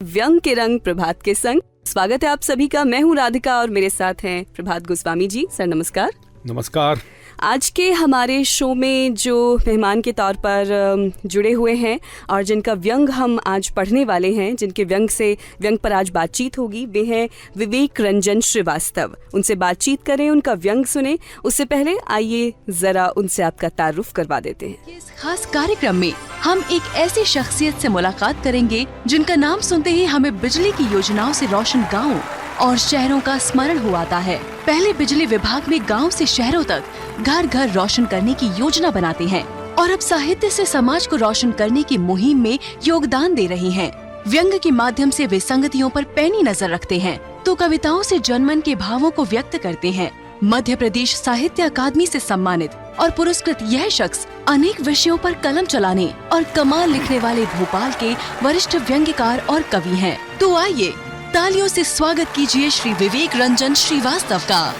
व्यंग के रंग प्रभात के संग। स्वागत है आप सभी का। मैं हूँ राधिका और मेरे साथ हैं प्रभात गोस्वामी जी। सर नमस्कार। नमस्कार। आज के हमारे शो में जो मेहमान के तौर पर जुड़े हुए हैं और जिनका व्यंग हम आज पढ़ने वाले हैं, जिनके व्यंग पर आज बातचीत होगी, वे हैं विवेक रंजन श्रीवास्तव। उनसे बातचीत करें, उनका व्यंग सुने। उससे पहले आइए जरा उनसे आपका तारुफ करवा देते हैं। इस खास कार्यक्रम में हम एक ऐसी शख्सियत से मुलाकात करेंगे जिनका नाम सुनते ही हमें बिजली की योजनाओं से रोशन गाँव और शहरों का स्मरण हो आता है। पहले बिजली विभाग में गांव से शहरों तक घर घर रोशन करने की योजना बनाते हैं और अब साहित्य से समाज को रोशन करने की मुहिम में योगदान दे रही हैं। व्यंग के माध्यम से वे संगतियों पर पैनी नजर रखते हैं तो कविताओं से जनमन के भावों को व्यक्त करते हैं। मध्य प्रदेश साहित्य अकादमी से सम्मानित और पुरस्कृत यह शख्स अनेक विषयों पर कलम चलाने और कमाल लिखने वाले भोपाल के वरिष्ठ व्यंग्यकार और कवि हैं। तो आइए तालियों से स्वागत कीजिए श्री विवेक रंजन श्रीवास्तव का।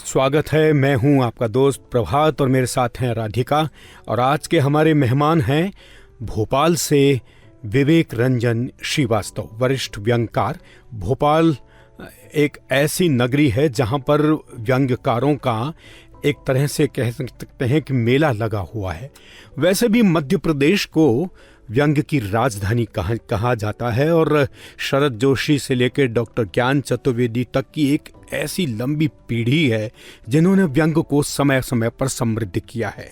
स्वागत है। मैं हूं आपका दोस्त प्रभात और मेरे साथ हैं राधिका। और आज के हमारे मेहमान हैं भोपाल से विवेक रंजन श्रीवास्तव, वरिष्ठ व्यंग्यकार। भोपाल एक ऐसी नगरी है जहां पर व्यंग्यकारों का एक तरह से कह सकते हैं कि मेला लगा हुआ है। वैसे भी मध्य प्रदेश को व्यंग की राजधानी कहा जाता है और शरद जोशी से लेकर डॉक्टर ज्ञान चतुर्वेदी तक की एक ऐसी लंबी पीढ़ी है जिन्होंने व्यंग को समय समय पर समृद्ध किया है।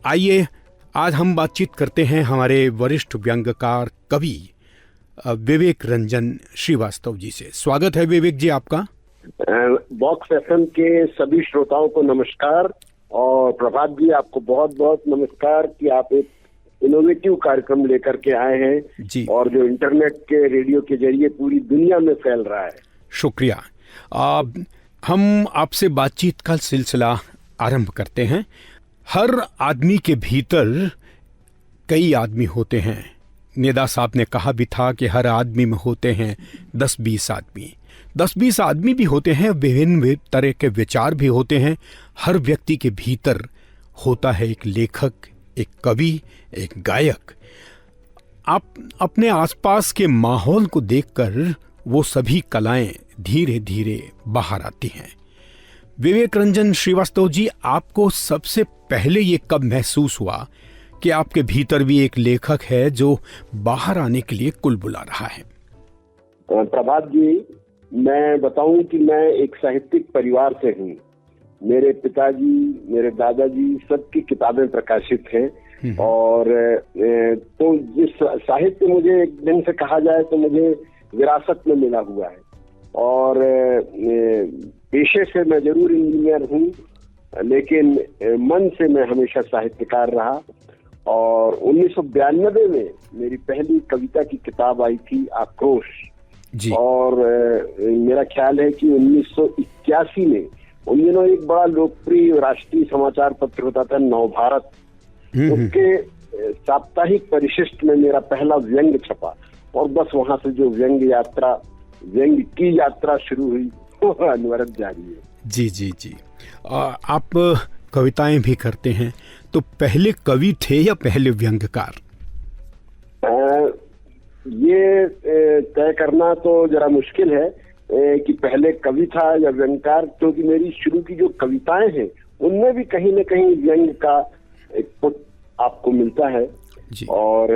आइए आज हम बातचीत करते हैं हमारे वरिष्ठ व्यंग्यकार कवि विवेक रंजन श्रीवास्तव जी से। स्वागत है विवेक जी आपका। बॉक्स एफएम के सभी श्रोताओं को नमस्कार और प्रभात जी आपको बहुत बहुत नमस्कार कि आप एक इनोवेटिव कार्यक्रम लेकर के आए हैं जी, और जो इंटरनेट के रेडियो के जरिए पूरी दुनिया में फैल रहा है। शुक्रिया। हम आपसे बातचीत का सिलसिला आरंभ करते हैं। हर आदमी के भीतर कई आदमी होते हैं। नेदा साहब ने कहा भी था कि हर आदमी में होते हैं 10-20 आदमी। 10-20 आदमी भी होते हैं, विभिन्न तरह के विचार भी होते हैं। हर व्यक्ति के भीतर होता है एक लेखक, एक कवि, एक गायक। आप अपने आसपास के माहौल को देखकर वो सभी कलाएं धीरे धीरे बाहर आती हैं। विवेक रंजन श्रीवास्तव जी, आपको सबसे पहले ये कब महसूस हुआ कि आपके भीतर भी एक लेखक है जो बाहर आने के लिए कुल बुला रहा है? प्रभात जी, मैं बताऊं कि मैं एक साहित्यिक परिवार से हूँ। मेरे पिताजी, मेरे दादाजी सबकी किताबें प्रकाशित हैं और तो जिस साहित्य मुझे एक दिन से कहा जाए तो मुझे विरासत में मिला हुआ है। और पेशे से मैं जरूर इंजीनियर हूँ, लेकिन मन से मैं हमेशा साहित्यकार रहा। और 1992 में मेरी पहली कविता की किताब आई थी आक्रोश जी। और मेरा ख्याल है कि 1981 में उन दिनों एक बड़ा लोकप्रिय राष्ट्रीय समाचार पत्र होता था नवभारत, उसके साप्ताहिक परिशिष्ट में मेरा पहला व्यंग छपा और बस वहां से जो व्यंग की यात्रा शुरू हुई वो अनवरत जारी है। जी जी जी। आप कविताएं भी करते हैं, तो पहले कवि थे या पहले व्यंग्यकार? ये तय करना तो जरा मुश्किल है कि पहले कवि था या व्यंग्यकार, क्योंकि मेरी शुरू की जो कविताएं हैं उनमें भी कहीं न कहीं व्यंग का एक पुट आपको मिलता है जी। और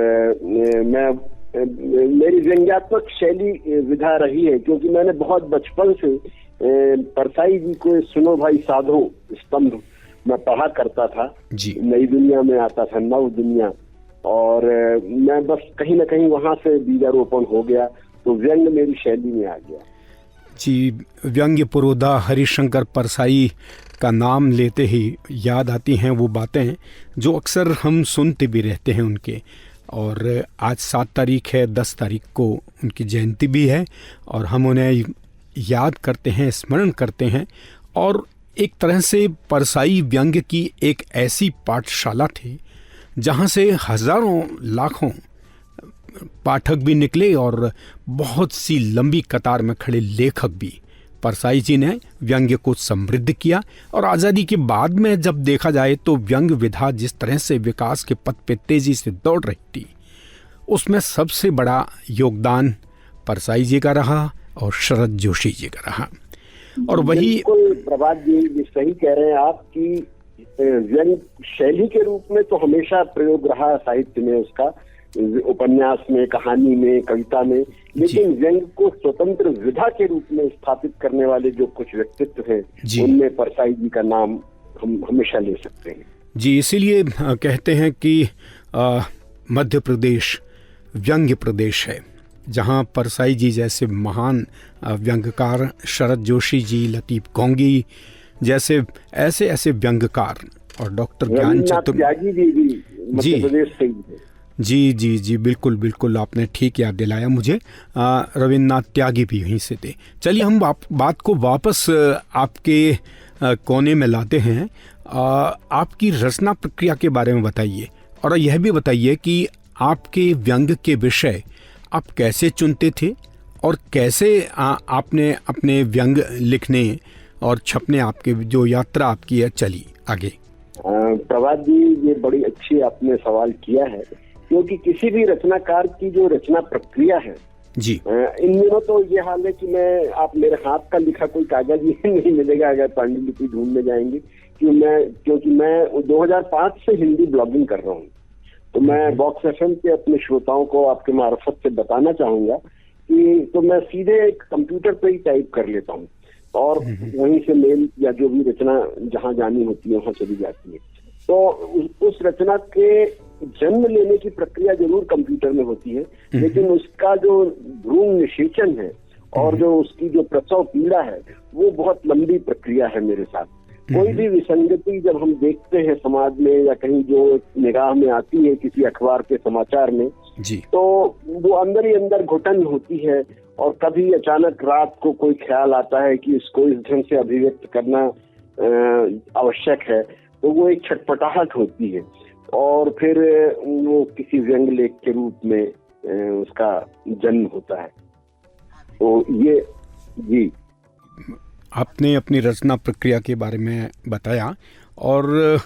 मेरी व्यंग्यात्मक शैली विधा रही है, क्योंकि मैंने बहुत बचपन से परसाई जी को सुनो भाई साधो स्तंभ मैं पढ़ा करता था जी। नई दुनिया में आता था, नव दुनिया, और मैं बस कहीं ना कहीं वहां से बीजारोपण हो गया, तो व्यंग मेरी शैली में आ गया जी। व्यंग्य पुरोधा हरिशंकर परसाई का नाम लेते ही याद आती हैं वो बातें जो अक्सर हम सुनते भी रहते हैं उनके। और आज 7 तारीख है, 10 तारीख को उनकी जयंती भी है और हम उन्हें याद करते हैं, स्मरण करते हैं। और एक तरह से परसाई व्यंग्य की एक ऐसी पाठशाला थी जहाँ से हजारों लाखों पाठक भी निकले और बहुत सी लंबी कतार में खड़े लेखक भी। परसाई जी ने व्यंग्य को समृद्ध किया और आज़ादी के बाद में जब देखा जाए तो व्यंग्य विधा जिस तरह से विकास के पथ पे तेजी से दौड़ रही थी, उसमें सबसे बड़ा योगदान परसाई जी का रहा और शरद जोशी जी का रहा। और वही बिल्कुल प्रभात जी, ये सही कह रहे हैं आप कि व्यंग शैली के रूप में तो हमेशा प्रयोग रहा साहित्य में, उसका उपन्यास में, कहानी में, कविता में, लेकिन व्यंग को स्वतंत्र विधा के रूप में स्थापित करने वाले जो कुछ व्यक्तित्व हैं, उनमें परसाई जी का नाम हम हमेशा ले सकते हैं जी। इसीलिए कहते हैं कि मध्य प्रदेश व्यंग्य प्रदेश है, जहाँ परसाई जी जैसे महान व्यंग्यकार, शरद जोशी जी, लतीफ गोंगी जैसे ऐसे ऐसे व्यंग्यकार, और डॉक्टर ज्ञान त्यागी जी भी मध्य प्रदेश से ही है। जी जी जी, बिल्कुल बिल्कुल, आपने ठीक याद दिलाया मुझे। रविन्द्रनाथ त्यागी भी यहीं से थे। चलिए हम बात को वापस आपके कोने में लाते हैं। आपकी रचना प्रक्रिया के बारे में बताइए, और यह भी बताइए कि आपके व्यंग के विषय आप कैसे चुनते थे और कैसे आपने अपने व्यंग लिखने और छपने आपके जो यात्रा आपकी है चली आगे। प्रभात जी, ये बड़ी अच्छी आपने सवाल किया है, क्योंकि किसी भी रचनाकार की जो रचना प्रक्रिया है जी, इन दिनों तो ये हाल है कि आप मेरे हाथ का लिखा कोई कागज ही नहीं मिलेगा अगर पांडुलिपि ढूंढने जाएंगे, क्योंकि मैं 2005 से हिंदी ब्लॉगिंग कर रहा हूँ। तो मैं बॉक्स एफएम के अपने श्रोताओं को आपके मार्फत से बताना चाहूंगा कि तो मैं सीधे कंप्यूटर पे ही टाइप कर लेता हूँ और वहीं से मेल या जो भी रचना जहाँ जानी होती है वहाँ चली जाती है। तो उस रचना के जन्म लेने की प्रक्रिया जरूर कंप्यूटर में होती है, लेकिन उसका जो भ्रूण निषेचन है और जो उसकी जो प्रसव पीड़ा है वो बहुत लंबी प्रक्रिया है मेरे साथ। कोई भी विसंगति जब हम देखते हैं समाज में या कहीं जो निगाह में आती है किसी अखबार के समाचार में जी, तो वो अंदर ही अंदर घुटन होती है, और कभी अचानक रात को कोई ख्याल आता है कि इसको इस ढंग से अभिव्यक्त करना आवश्यक है, तो वो एक छटपटाहट होती है और फिर वो किसी व्यंग लेख के रूप में उसका जन्म होता है। तो ये जी, आपने अपनी रचना प्रक्रिया के बारे में बताया, और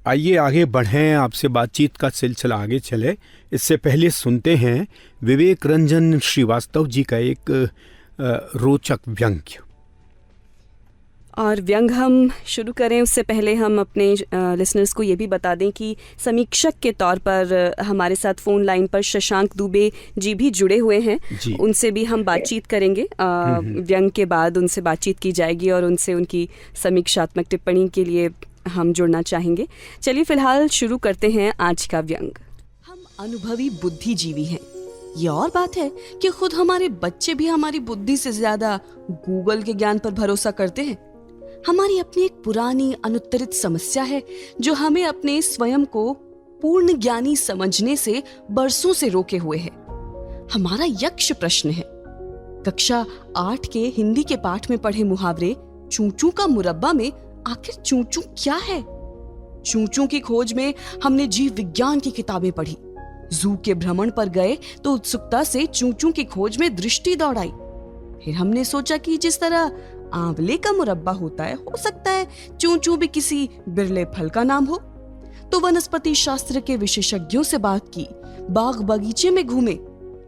आइए आगे बढ़ें, आपसे बातचीत का सिलसिला आगे चले। इससे पहले सुनते हैं विवेक रंजन श्रीवास्तव जी का एक रोचक व्यंग्य। और व्यंग हम शुरू करें उससे पहले हम अपने लिसनर्स को ये भी बता दें कि समीक्षक के तौर पर हमारे साथ फ़ोन लाइन पर शशांक दुबे जी भी जुड़े हुए हैं। उनसे भी हम बातचीत करेंगे, व्यंग के बाद उनसे बातचीत की जाएगी और उनसे उनकी समीक्षात्मक टिप्पणी के लिए हम जुड़ना चाहेंगे। चलिए फ़िलहाल शुरू करते हैं आज का व्यंग। हम अनुभवी बुद्धिजीवी हैं। ये और बात है कि खुद हमारे बच्चे भी हमारी बुद्धि से ज्यादा गूगल के ज्ञान पर भरोसा करते हैं। हमारी अपनी एक पुरानी अनुत्तरित समस्या है जो हमें अपने स्वयं को पूर्ण ज्ञानी समझने से बरसों से रोके हुए है। हमारा यक्ष प्रश्न है। कक्षा 8 के हिंदी के पाठ में पढ़े मुहावरे चूचू का मुरब्बा में आखिर चूचू क्या है? चूचू की खोज में हमने जीव विज्ञान की किताबें पढ़ी, जू के भ्रमण पर गए तो उत्सुकता से चूचू की खोज में दृष्टि दौड़ाई। फिर हमने सोचा कि जिस तरह आंवले का मुरब्बा होता है, हो सकता है चूचू भी किसी बिरले फल का नाम हो। तो वनस्पति शास्त्र के विशेषज्ञों से बात की, बाग बगीचे में घूमे।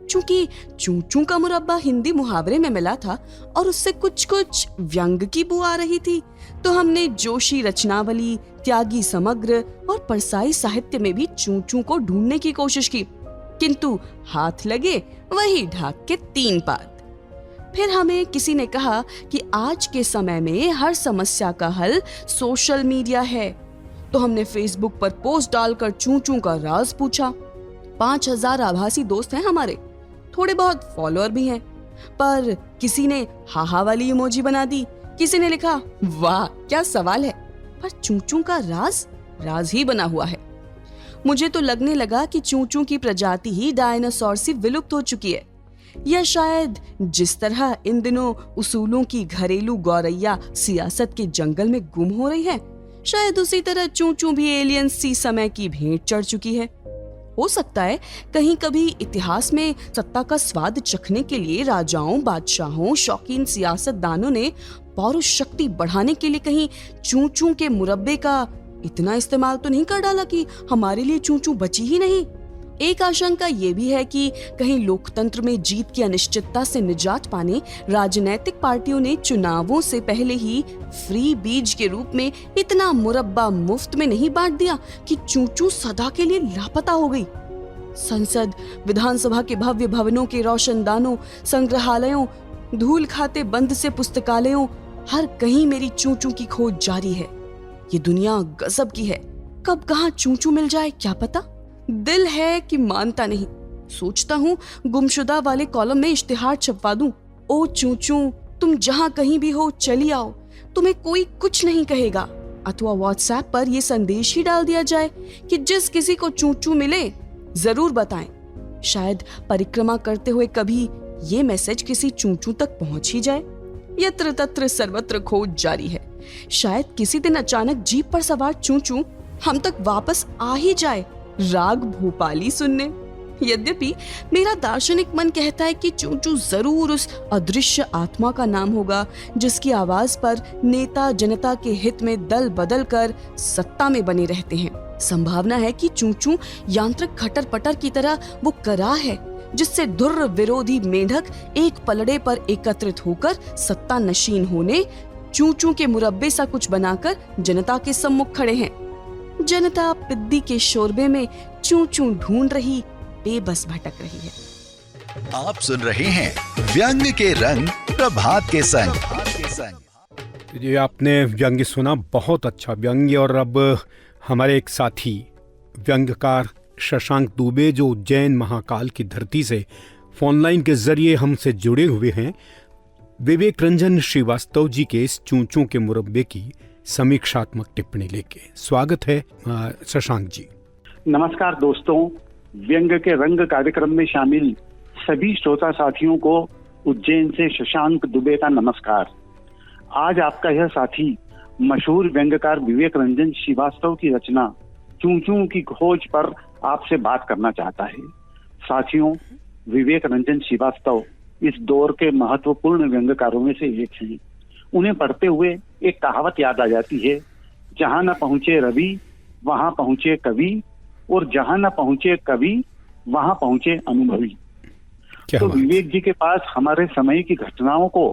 चूंकि चूचू का मुरब्बा हिंदी मुहावरे में मिला था और उससे कुछ कुछ व्यंग की बू आ रही थी, तो हमने जोशी रचनावली, त्यागी समग्र और परसाई साहित्य में भी चूचू को ढूंढने की कोशिश की, किंतु हाथ लगे वही ढाक के 3 पात। फिर हमें किसी ने कहा कि आज के समय में हर समस्या का हल सोशल मीडिया है, तो हमने फेसबुक पर पोस्ट डालकर चूचू का राज पूछा। 5000 आभासी दोस्त हैं हमारे, थोड़े बहुत फॉलोअर भी हैं, पर किसी ने हाहा वाली इमोजी बना दी, किसी ने लिखा वाह क्या सवाल है, पर चूचू का राज ही बना हुआ है। मुझे तो लगने लगा कि चूचू की प्रजाति ही डायनासोर से विलुप्त हो चुकी है, या शायद जिस तरह इन दिनों उसूलों की घरेलू गौरैया सियासत के जंगल में गुम हो रही है, शायद उसी तरह चूचू भी एलियंस सी समय की भेंट चढ़ चुकी है। हो सकता है कहीं कभी इतिहास में सत्ता का स्वाद चखने के लिए राजाओं, बादशाहों, शौकीन सियासतदानों ने पौरुष शक्ति बढ़ाने के लिए कहीं चूचू के मुरब्बे का इतना इस्तेमाल तो नहीं कर डाला कि हमारे लिए चूचू बची ही नहीं। एक आशंका ये भी है कि कहीं लोकतंत्र में जीत की अनिश्चितता से निजात पाने राजनीतिक पार्टियों ने चुनावों से पहले ही फ्री बीज के रूप में इतना मुरब्बा मुफ्त में नहीं बांट दिया कि चूचू सदा के लिए लापता हो गई। संसद, विधानसभा के भव्य भवनों के रोशनदानों, संग्रहालयों, धूल खाते बंद से पुस्तकालयों, हर कहीं मेरी चूचू की खोज जारी है। ये दुनिया गजब की है, कब कहाँ चूचू मिल जाए क्या पता। दिल है कि मानता नहीं, सोचता हूँ गुमशुदा वाले कॉलम में इश्तिहार छपवा दूं। ओ चूचू, तुम जहाँ कहीं भी हो चली आओ, तुम्हें कोई कुछ नहीं कहेगा। अथवा व्हाट्सएप पर यह संदेश ही डाल दिया जाए कि जिस किसी को चूचू मिले जरूर बताएं। शायद परिक्रमा करते हुए कभी ये मैसेज किसी चूचू तक पहुंच ही जाए। यत्र तत्र सर्वत्र खोज जारी है। शायद किसी दिन अचानक जीप पर सवार चूचू हम तक वापस आ ही जाए राग भोपाली सुनने। यद्यपि मेरा दार्शनिक मन कहता है कि चूचू जरूर उस अदृश्य आत्मा का नाम होगा जिसकी आवाज पर नेता जनता के हित में दल बदल कर सत्ता में बने रहते हैं। संभावना है कि चूचू यांत्रिक खटर पटर की तरह वो करा है जिससे धुर्र विरोधी मेढक एक पलड़े पर एकत्रित होकर सत्ता नशीन होने चूचू के मुरब्बे सा कुछ बनाकर जनता के सम्मुख खड़े हैं। जनता पिद्दी के शोरबे में चूचू ढूंढ रही, बेबस भटक रही है। आप सुन रहे हैं व्यंग के रंग प्रभात के संग। ये आपने व्यंग्य सुना, बहुत अच्छा व्यंग्य। और अब हमारे एक साथी व्यंग्यकार शशांक दुबे जो उज्जैन महाकाल की धरती से फोनलाइन के जरिए हमसे जुड़े हुए हैं, विवेक रंजन श्रीवास्तव जी के इस चूचू के मुरब्बे की समीक्षात्मक टिप्पणी लेके। स्वागत है शशांक जी। नमस्कार दोस्तों, व्यंग के रंग कार्यक्रम में शामिल सभी श्रोता साथियों को उज्जैन से शशांक दुबे का नमस्कार। आज आपका यह साथी मशहूर व्यंग्यकार विवेक रंजन श्रीवास्तव की रचना चूचू की खोज पर आपसे बात करना चाहता है। साथियों, विवेक रंजन श्रीवास्तव इस दौर के महत्वपूर्ण व्यंग्यकारों में से एक हैं। उन्हें पढ़ते हुए एक कहावत याद आ जाती है, जहां न पहुंचे रवि वहां पहुंचे कवि, और जहां न पहुंचे कवि वहां पहुंचे अनुभवी। तो विवेक जी के पास हमारे समय की घटनाओं को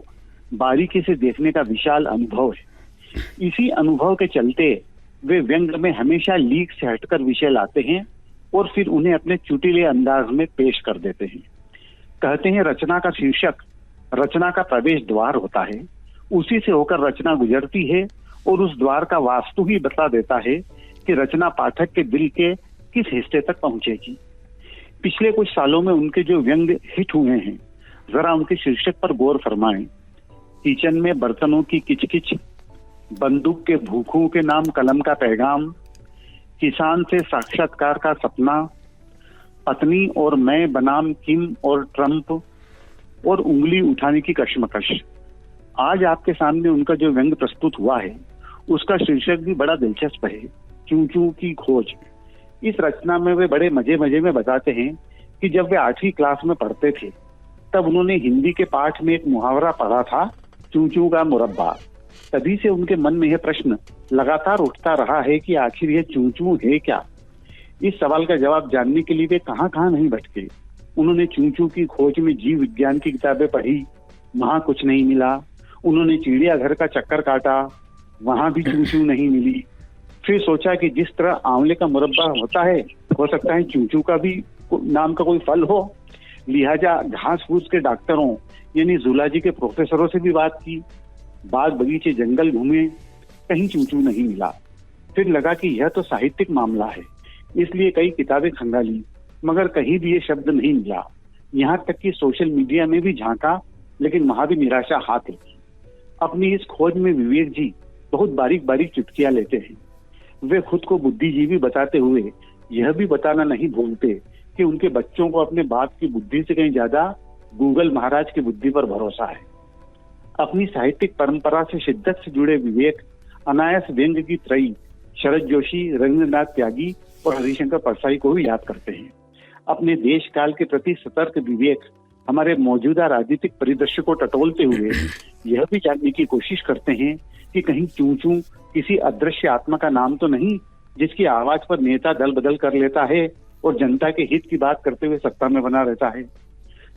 बारीकी से देखने का विशाल अनुभव है। इसी अनुभव के चलते वे व्यंग में हमेशा लीक से हटकर विषय लाते हैं और फिर उन्हें अपने चुटीले अंदाज में पेश कर देते हैं। कहते हैं रचना का शीर्षक रचना का प्रवेश द्वार होता है, उसी से होकर रचना गुजरती है और उस द्वार का वास्तु ही बता देता है कि रचना पाठक के दिल के किस हिस्से तक पहुंचेगी। पिछले कुछ सालों में उनके जो व्यंग हिट हुए हैं, जरा उनके शीर्षक पर गौर फरमाएं। किचन में बर्तनों की किचकिच, बंदूक के भूखों के नाम कलम का पैगाम, किसान से साक्षात्कार का सपना, पत्नी और मैं बनाम किम और ट्रंप, और उंगली उठाने की कश्मकश। आज आपके सामने उनका जो व्यंग प्रस्तुत हुआ है उसका शीर्षक भी बड़ा दिलचस्प है, चूचू की खोज। इस रचना में वे बड़े मजे मजे में बताते हैं कि जब वे 8वीं क्लास में पढ़ते थे तब उन्होंने हिंदी के पाठ में एक मुहावरा पढ़ा था, चूचू का मुरब्बा। तभी से उनके मन में यह प्रश्न लगातार उठता रहा है कि आखिर यह चूचू है क्या। इस सवाल का जवाब जानने के लिए वे कहाँ कहाँ नहीं भटके। उन्होंने चूचू की खोज में जीव विज्ञान की किताबें पढ़ी, वहां कुछ नहीं मिला। उन्होंने चिड़ियाघर का चक्कर काटा, वहां भी चूचू नहीं मिली। फिर सोचा कि जिस तरह आंवले का मुरब्बा होता है, हो सकता है चूचू का भी नाम का कोई फल हो। लिहाजा घास फूस के डॉक्टरों यानी जूलॉजी के प्रोफेसरों से भी बात की, बाग बगीचे जंगल घूमे, कहीं चूचू नहीं मिला। फिर लगा कि यह तो साहित्यिक मामला है, इसलिए कई किताबें खंगाली, मगर कहीं भी ये शब्द नहीं मिला। यहाँ तक कि सोशल मीडिया में भी झांका, लेकिन वहां भी निराशा हाथ लगी। अपनी इस खोज में विवेक जी बहुत बारीक बारीक चुटकियां लेते हैं। वे खुद को बुद्धिजीवी बताते हुए यह भी बताना नहीं भूलते कि उनके बच्चों को अपने बाप की बुद्धि से कहीं ज्यादा गूगल महाराज की बुद्धि पर भरोसा है। अपनी साहित्यिक परंपरा से शिद्दत से जुड़े विवेक अनायास व्यंग की त्रयी शरद जोशी, रविंद्रनाथ त्यागी और हरिशंकर परसाई को भी याद करते हैं। अपने देश काल के प्रति सतर्क विवेक हमारे मौजूदा राजनीतिक परिदृश्य को टटोलते हुए यह भी जानने की कोशिश करते हैं कि कहीं चूचू किसी अदृश्य आत्मा का नाम तो नहीं, जिसकी आवाज पर नेता दल बदल कर लेता है और जनता के हित की बात करते हुए सत्ता में बना रहता है।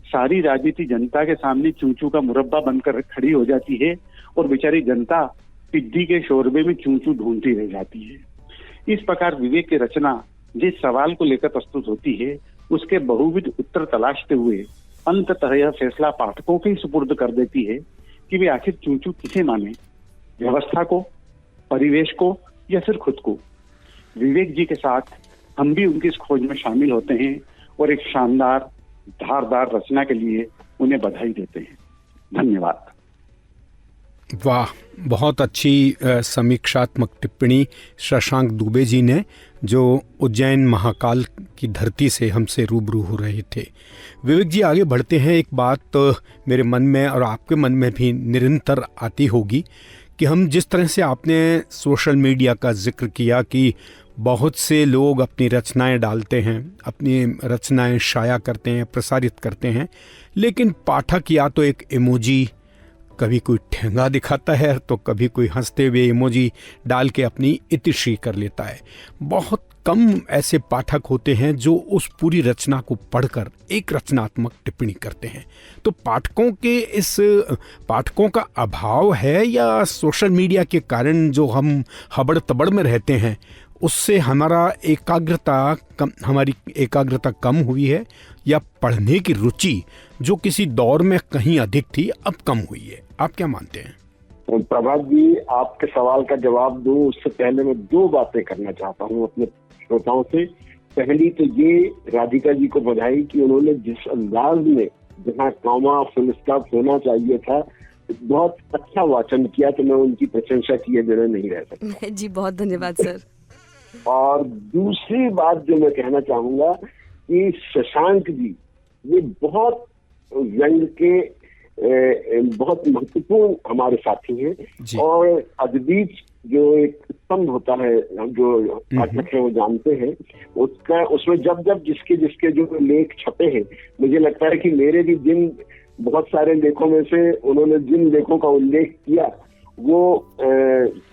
सारी राजनीति जनता के सामने चूचू का मुरब्बा बनकर खड़ी हो जाती है और बेचारी जनता पिद्दी के शोरबे में चूचू ढूंढती रह जाती है। इस प्रकार विवेक की रचना जिस सवाल को लेकर प्रस्तुत होती है उसके बहुविध उत्तर तलाशते हुए अंततः यह फैसला पाठकों के सुपुर्द कर देती है कि वे आखिर चूचू किसे माने, व्यवस्था को, परिवेश को या फिर खुद को। विवेक जी के साथ हम भी उनकी इस खोज में शामिल होते हैं और एक शानदार धारदार रचना के लिए उन्हें बधाई देते हैं। धन्यवाद। वाह, बहुत अच्छी समीक्षात्मक टिप्पणी शशांक दुबे जी ने, जो उज्जैन महाकाल की धरती से हमसे रूबरू हो रहे थे। विवेक जी, आगे बढ़ते हैं। एक बात मेरे मन में और आपके मन में भी निरंतर आती होगी कि हम जिस तरह से आपने सोशल मीडिया का जिक्र किया कि बहुत से लोग अपनी रचनाएं डालते हैं, अपनी रचनाएं शाया करते हैं, प्रसारित करते हैं, लेकिन पाठक या तो एक इमोजी, कभी कोई ठेंगा दिखाता है तो कभी कोई हंसते हुए इमोजी डाल के अपनी इतिश्री कर लेता है। बहुत कम ऐसे पाठक होते हैं जो उस पूरी रचना को पढ़कर एक रचनात्मक टिप्पणी करते हैं। तो पाठकों का अभाव है या सोशल मीडिया के कारण जो हम हबड़ तबड़ में रहते हैं उससे हमारी एकाग्रता कम हुई है, या पढ़ने की रुचि जो किसी दौर में कहीं अधिक थी अब कम हुई है? आप क्या मानते हैं? प्रभात जी, आपके सवाल का जवाब दूं उससे पहले मैं दो बातें करना चाहता हूं अपने श्रोताओं से। पहली तो ये, राधिका जी को बधाई कि उन्होंने जिस अंदाज में जहाँ कॉमा फुल स्टॉप होना चाहिए था बहुत अच्छा वाचन किया, तो मैं उनकी प्रशंसा किए बिना नहीं रह सकता। जी बहुत धन्यवाद सर। और दूसरी बात जो मैं कहना चाहूंगा कि शशांक जी ये बहुत व्यंग के बहुत महत्वपूर्ण हमारे साथी हैं और अद्बीज जो एक स्तंभ होता है जो पाठक है वो जानते हैं, उसमें जब जिसके जो लेख छपे हैं, मुझे लगता है कि मेरे भी जिन बहुत सारे लेखों में से उन्होंने जिन लेखों का उल्लेख किया वो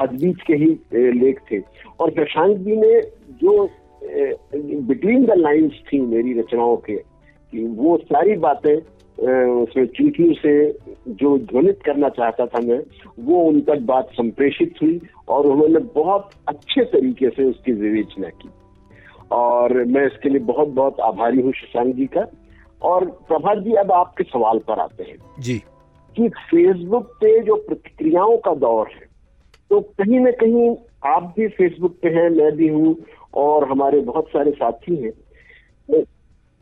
अद्बीज के ही लेख थे। और शशांक जी ने जो बिटवीन द लाइन्स थी मेरी रचनाओं के, कि वो सारी बातें उसमें चूचू से जो ध्वनित करना चाहता था मैं, वो उन तक बात संप्रेषित हुई और उन्होंने बहुत अच्छे तरीके से उसकी विवेचना की, और मैं इसके लिए बहुत बहुत आभारी हूँ शशांक जी का। और प्रभात जी, अब आपके सवाल पर आते हैं जी कि फेसबुक पे जो प्रतिक्रियाओं का दौर है, तो कहीं न कहीं आप भी फेसबुक पे हैं, मैं भी हूँ और हमारे बहुत सारे साथी हैं।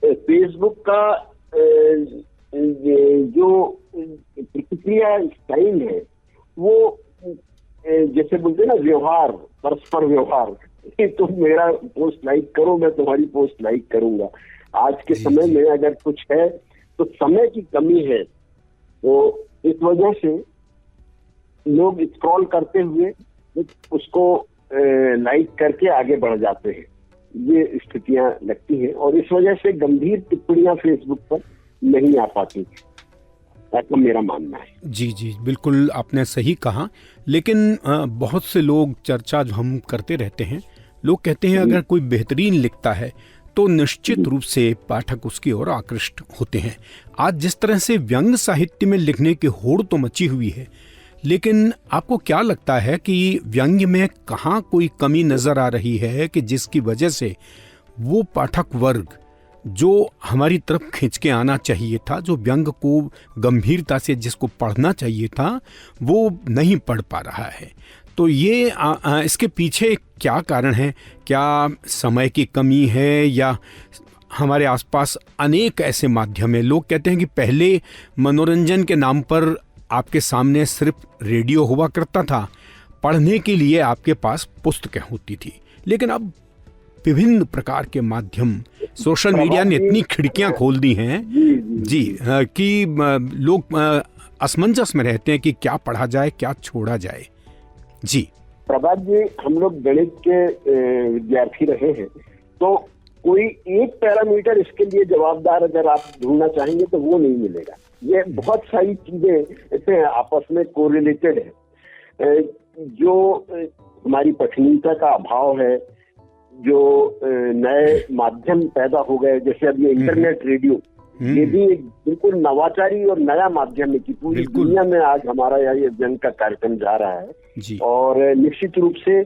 फेसबुक का जो प्रतिक्रिया स्टाइल है वो जैसे बोलते हैं ना, व्यवहार, परस्पर व्यवहार, तो मेरा पोस्ट लाइक करो, मैं तुम्हारी पोस्ट लाइक करूंगा। आज के समय में अगर कुछ है तो समय की कमी है, तो इस वजह से लोग स्क्रॉल करते हुए उसको लाइक करके आगे बढ़ जाते हैं, ये स्थितियां लगती हैं और इस वजह से गंभीर टिप्पणियां फेसबुक पर नहीं आ पाती, ऐसा मेरा मानना है। जी बिल्कुल आपने सही कहा। लेकिन बहुत से लोग चर्चा जो हम करते रहते हैं, लोग कहते हैं अगर कोई बेहतरीन लिखता है तो निश्चित रूप से पाठक उसकी ओर आकृष्ट होते हैं। आज जिस तरह से व्यंग साहित्य में लिखने की होड़ तो मची हुई है, लेकिन आपको क्या लगता है कि व्यंग्य में कहाँ कोई कमी नजर आ रही है कि जिसकी वजह से वो पाठक वर्ग जो हमारी तरफ खींच के आना चाहिए था, जो व्यंग को गंभीरता से जिसको पढ़ना चाहिए था, वो नहीं पढ़ पा रहा है? तो ये इसके पीछे क्या कारण है? क्या समय की कमी है या हमारे आसपास अनेक ऐसे माध्यम हैं? लोग कहते हैं कि पहले मनोरंजन के नाम पर आपके सामने सिर्फ रेडियो हुआ करता था, पढ़ने के लिए आपके पास पुस्तकें होती थी, लेकिन अब विभिन्न प्रकार के माध्यम, सोशल मीडिया ने इतनी खिड़कियां खोल दी हैं जी कि लोग असमंजस में रहते हैं कि क्या पढ़ा जाए, क्या छोड़ा जाए। जी प्रभात जी, हम लोग गणित के विद्यार्थी रहे हैं, तो कोई एक पैरामीटर इसके लिए जवाबदार अगर आप ढूंढना चाहेंगे तो वो नहीं मिलेगा। ये बहुत सारी चीजें ऐसे आपस में कोरिलेटेड है। जो हमारी पठनीयता का अभाव है, जो नए माध्यम पैदा हो गए, जैसे अब ये इंटरनेट रेडियो, ये भी एक बिल्कुल नवाचारी और नया माध्यम है कि पूरी दुनिया में आज हमारा यहाँ ये व्यंग का कार्यक्रम जा रहा है जी। और निश्चित रूप से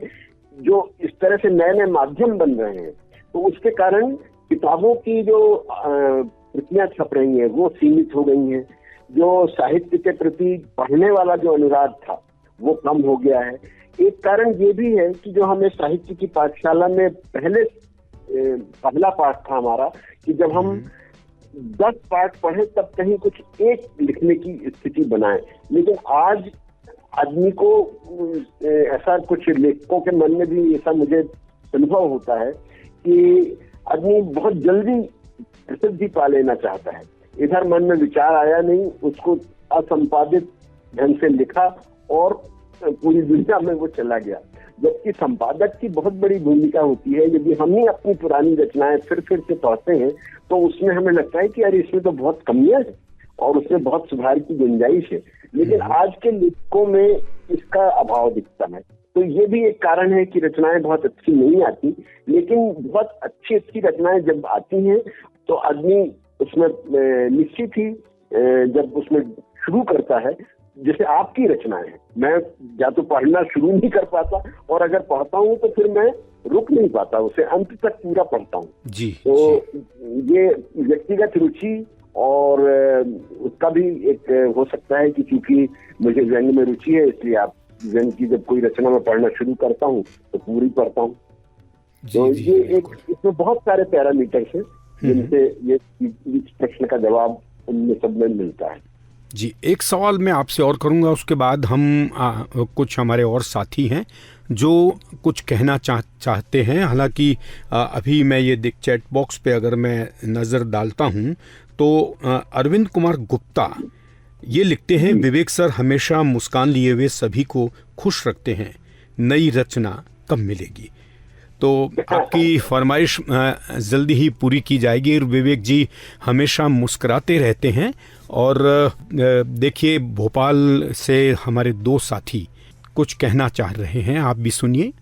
जो इस तरह से नए नए माध्यम बन रहे हैं, तो उसके कारण किताबों की जो प्रतियां छप रही हैं वो सीमित हो गई हैं। जो साहित्य के प्रति पढ़ने वाला जो अनुराग था वो कम हो गया है। एक कारण ये भी है कि जो हमें साहित्य की पाठशाला में पहला पाठ था हमारा कि जब हम 10 पाठ पढ़े तब कहीं कुछ एक लिखने की स्थिति बनाए, लेकिन आज आदमी को ऐसा कुछ लेखकों के मन में भी ऐसा मुझे अनुभव होता है कि आदमी बहुत जल्दी प्रसिद्धि पा लेना चाहता है। इधर मन में विचार आया नहीं, उसको असंपादित ढंग से लिखा और पूरी दुनिया में वो चला गया। जबकि संपादक की बहुत बड़ी भूमिका होती है। यदि हम ही अपनी पुरानी रचनाएं फिर से पढ़ते हैं तो उसमें हमें लगता है कि यार इसमें तो बहुत कमियां हैं और उसमें बहुत सुधार की गुंजाइश है, लेकिन आज के लेखकों में इसका अभाव दिखता है। तो ये भी एक कारण है कि रचनाएं बहुत अच्छी नहीं आती, लेकिन बहुत अच्छी रचनाएं जब आती हैं तो आदमी उसमें निश्चित ही जब उसमें शुरू करता है, जैसे आपकी रचनाएं हैं, मैं या तो पढ़ना शुरू नहीं कर पाता और अगर पढ़ता हूँ तो फिर मैं रुक नहीं पाता, उसे अंत तक पूरा पढ़ता हूँ जी। तो ये व्यक्तिगत रुचि और उसका भी एक हो सकता है कि क्योंकि मुझे व्यंग में रुचि है इसलिए आप व्यंग की जब कोई रचना में पढ़ना शुरू करता हूँ तो पूरी पढ़ता हूँ। तो ये एक इसमें बहुत सारे पैरामीटर्स हैं जिनसे ये इस प्रश्न का जवाब उनमें सब में मिलता है। जी, एक सवाल मैं आपसे और करूंगा, उसके बाद हम कुछ हमारे और साथी हैं जो कुछ कहना चाहते हैं। हालांकि अभी मैं ये चैट बॉक्स पे अगर मैं नज़र डालता हूं तो अरविंद कुमार गुप्ता ये लिखते हैं, विवेक सर हमेशा मुस्कान लिए हुए सभी को खुश रखते हैं, नई रचना कब मिलेगी? तो आपकी फरमाइश जल्दी ही पूरी की जाएगी। विवेक जी हमेशा मुस्कुराते रहते हैं। और देखिए, भोपाल से हमारे 2 साथी कुछ कहना चाह रहे हैं, आप भी सुनिए।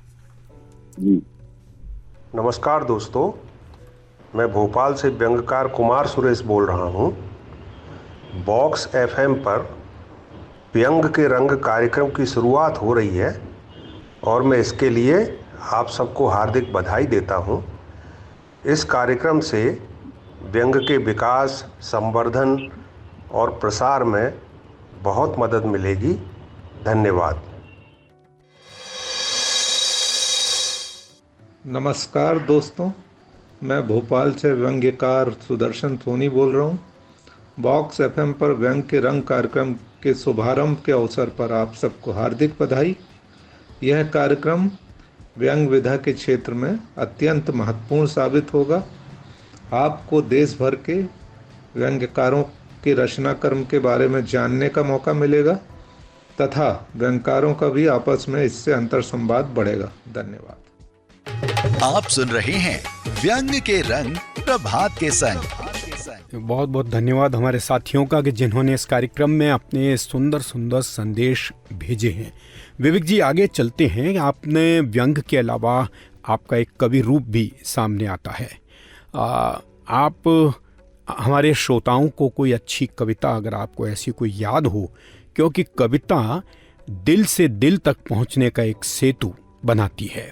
नमस्कार दोस्तों, मैं भोपाल से व्यंग्यकार कुमार सुरेश बोल रहा हूँ। बॉक्स एफएम पर व्यंग के रंग कार्यक्रम की शुरुआत हो रही है और मैं इसके लिए आप सबको हार्दिक बधाई देता हूँ। इस कार्यक्रम से व्यंग के विकास, संवर्धन और प्रसार में बहुत मदद मिलेगी। धन्यवाद। नमस्कार दोस्तों, मैं भोपाल से व्यंग्यकार सुदर्शन सोनी बोल रहा हूँ। बॉक्स एफएम पर व्यंग के रंग कार्यक्रम के शुभारंभ के अवसर पर आप सबको हार्दिक बधाई। यह कार्यक्रम व्यंग विधा के क्षेत्र में अत्यंत महत्वपूर्ण साबित होगा। आपको देश भर के व्यंग्यकारों के रचना कर्म के बारे में जानने का मौका मिलेगा तथा व्यंग्यकारों का भी आपस में इससे अंतर संवाद बढ़ेगा। धन्यवाद। आप सुन रहे हैं व्यंग के रंग प्रभात के संग। बहुत बहुत धन्यवाद हमारे साथियों का कि जिन्होंने इस कार्यक्रम में अपने सुंदर सुंदर संदेश भेजे हैं। विवेक जी, आगे चलते हैं। आपने व्यंग के अलावा आपका एक कवि रूप भी सामने आता है। आप हमारे श्रोताओं को कोई अच्छी कविता, अगर आपको ऐसी कोई याद हो, क्योंकि कविता दिल से दिल तक पहुंचने का एक सेतु बनाती है।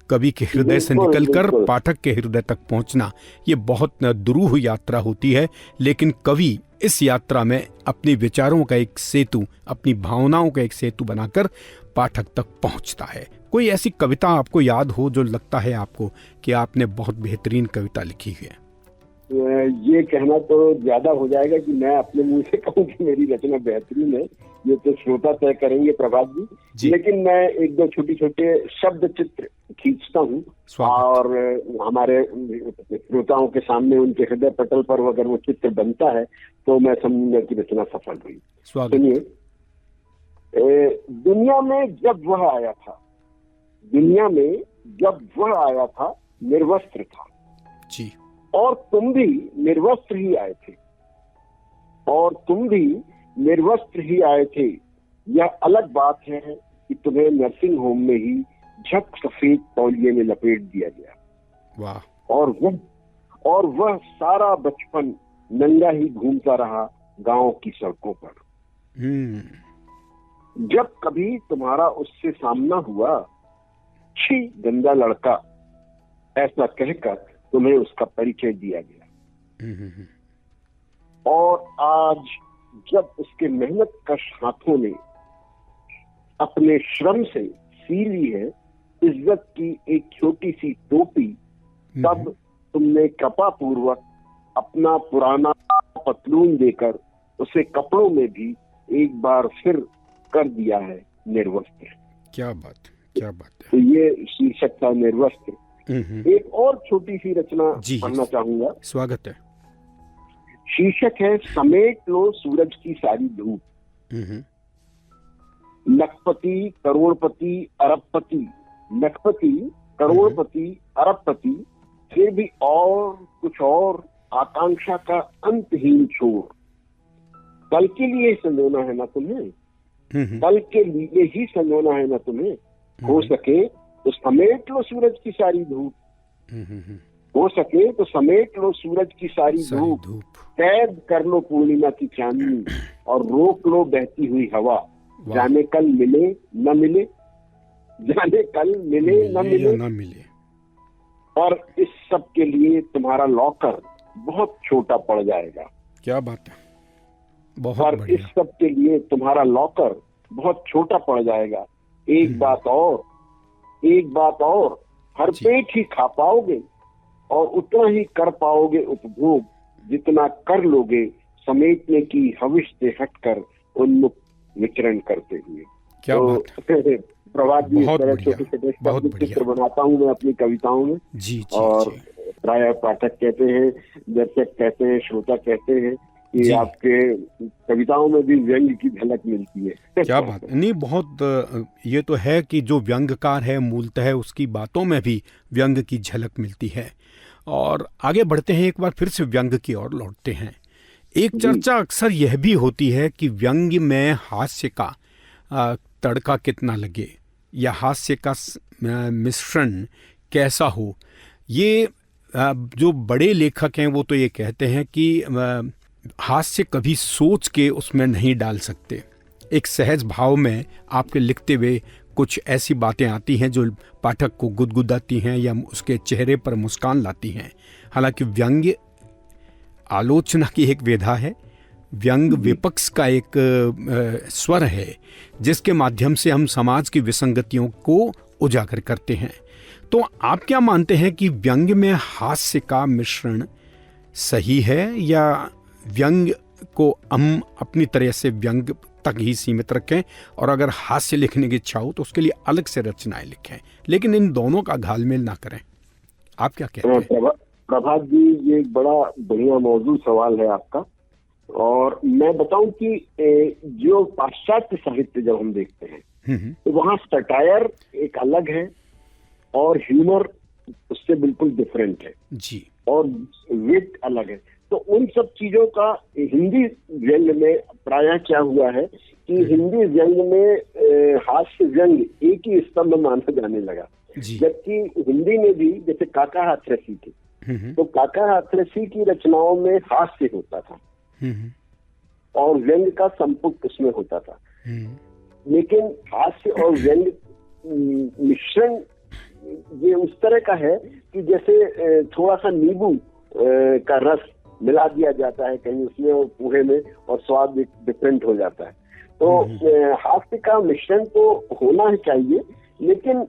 कवि के हृदय से निकलकर पाठक के हृदय तक पहुंचना ये बहुत दुरूह यात्रा होती है, लेकिन कवि इस यात्रा में अपने विचारों का एक सेतु, अपनी भावनाओं का एक सेतु बनाकर पाठक तक पहुंचता है। कोई ऐसी कविता आपको याद हो जो लगता है आपको कि आपने बहुत बेहतरीन कविता लिखी है? ये कहना तो ज्यादा हो जाएगा कि मैं अपने मुंह से कहूँ कि मेरी रचना बेहतरीन है, ये तो श्रोता तय करेंगे प्रभात जी। लेकिन मैं एक दो छोटे छोटे शब्द चित्र खींचता हूँ और हमारे श्रोताओं के सामने उनके हृदय पटल पर अगर वो चित्र बनता है तो मैं समझूंगा कि रचना सफल हुई। सुनिए, दुनिया में जब वह आया था, दुनिया में जब वह आया था निर्वस्त्र था जी, और तुम भी निर्वस्त्र ही आए थे, और तुम भी निर्वस्त्र ही आए थे। यह अलग बात है कि तुम्हें नर्सिंग होम में ही झक सफेद तौलिए में लपेट दिया गया। वाह। और वह सारा बचपन नंगा ही घूमता रहा गांव की सड़कों पर। जब कभी तुम्हारा उससे सामना हुआ, छी गंदा लड़का, ऐसा कहकर तुम्हें उसका परिचय दिया गया। और आज जब उसके मेहनत कश हाथों ने अपने श्रम से सी ली है इज्जत की एक छोटी सी टोपी, तब तुमने कृपापूर्वक अपना पुराना पतलून देकर उसे कपड़ों में भी एक बार फिर कर दिया है निर्वस्त्र। क्या बात, क्या बात है। तो ये शीर्षक था निर्वस्त्र। एक और छोटी सी रचना पढ़ना चाहूंगा। स्वागत है। शीर्षक है समेट लो सूरज की सारी धूप। लखपति करोड़पति अरबपति, लखपति करोड़पति अरबपति, फिर भी और कुछ और आकांक्षा का अंतहीन छोर। कल के लिए संजोना है ना तुम्हें, कल के लिए ही संजोना है ना तुम्हें, हो सके तो समेट लो सूरज की सारी धूप, हो सके तो समेट लो सूरज की सारी धूप, कैद कर लो पूर्णिमा की चांदनी और रोक लो बहती हुई हवा। जाने कल मिले न मिले, जाने कल मिले न मिले। और इस सब के लिए तुम्हारा लॉकर बहुत छोटा पड़ जाएगा। क्या बात है, बहुत और बढ़िया। इस सब के लिए तुम्हारा लॉकर बहुत छोटा पड़ जाएगा। एक बात और, हर पेट ही खा पाओगे और उतना ही कर पाओगे उपभोग जितना कर लोगे समेटने की हविष से हटकर उन्मुख विचरण करते हुए। क्या तो बात है। प्रभात जी, इस बहुत तरह बढ़िया, बहुत छोटे चित्र बढ़िया। बनाता हूँ मैं अपनी कविताओं में। जी जी और जी। प्राय पाठक कहते हैं, दर्शक कहते हैं, श्रोता कहते हैं कि आपके कविताओं में भी व्यंग की झलक मिलती है। क्या बात है। नहीं, बहुत ये तो है कि जो व्यंगकार है मूलतः उसकी बातों में भी व्यंग की झलक मिलती है। और आगे बढ़ते हैं, एक बार फिर से व्यंग की ओर लौटते हैं। एक चर्चा अक्सर यह भी होती है कि व्यंग में हास्य का तड़का कितना लगे या हास्य का मिश्रण कैसा हो। ये जो बड़े लेखक हैं वो तो ये कहते हैं कि हास्य कभी सोच के उसमें नहीं डाल सकते। एक सहज भाव में आपके लिखते हुए कुछ ऐसी बातें आती हैं जो पाठक को गुदगुदाती हैं या उसके चेहरे पर मुस्कान लाती हैं। हालांकि व्यंग्य आलोचना की एक विधा है, व्यंग विपक्ष का एक स्वर है जिसके माध्यम से हम समाज की विसंगतियों को उजागर करते हैं। तो आप क्या मानते हैं कि व्यंग में हास्य का मिश्रण सही है या व्यंग को हम अपनी तरह से व्यंग तक ही सीमित रखें और अगर हास्य लिखने की इच्छा हो तो उसके लिए अलग से रचनाएं लिखें, लेकिन इन दोनों का घालमेल ना करें? आप क्या कहते हैं? प्रभात जी, ये एक बड़ा बढ़िया मौजूद सवाल है आपका। और मैं बताऊं कि जो पाश्चात्य साहित्य जब हम देखते हैं तो वहाँ सटायर एक अलग है और ह्यूमर उससे बिल्कुल डिफरेंट है जी, और विट अलग है। तो उन सब चीजों का हिंदी व्यंग में प्रायः क्या हुआ है कि हिंदी व्यंग में हास्य व्यंग एक ही स्तंभ माना जाने लगा, जबकि हिंदी में भी जैसे काका हाथरसी थे तो काका हाथरसी की रचनाओं में हास्य होता था और व्यंग का संपुट उसमें होता था। लेकिन हास्य और व्यंग मिश्रण ये उस तरह का है कि जैसे थोड़ा सा नींबू का रस मिला दिया जाता है कहीं उसमें और पोहे में और स्वाद डिफरेंट हो जाता है। तो हास्य का मिश्रण तो होना ही चाहिए, लेकिन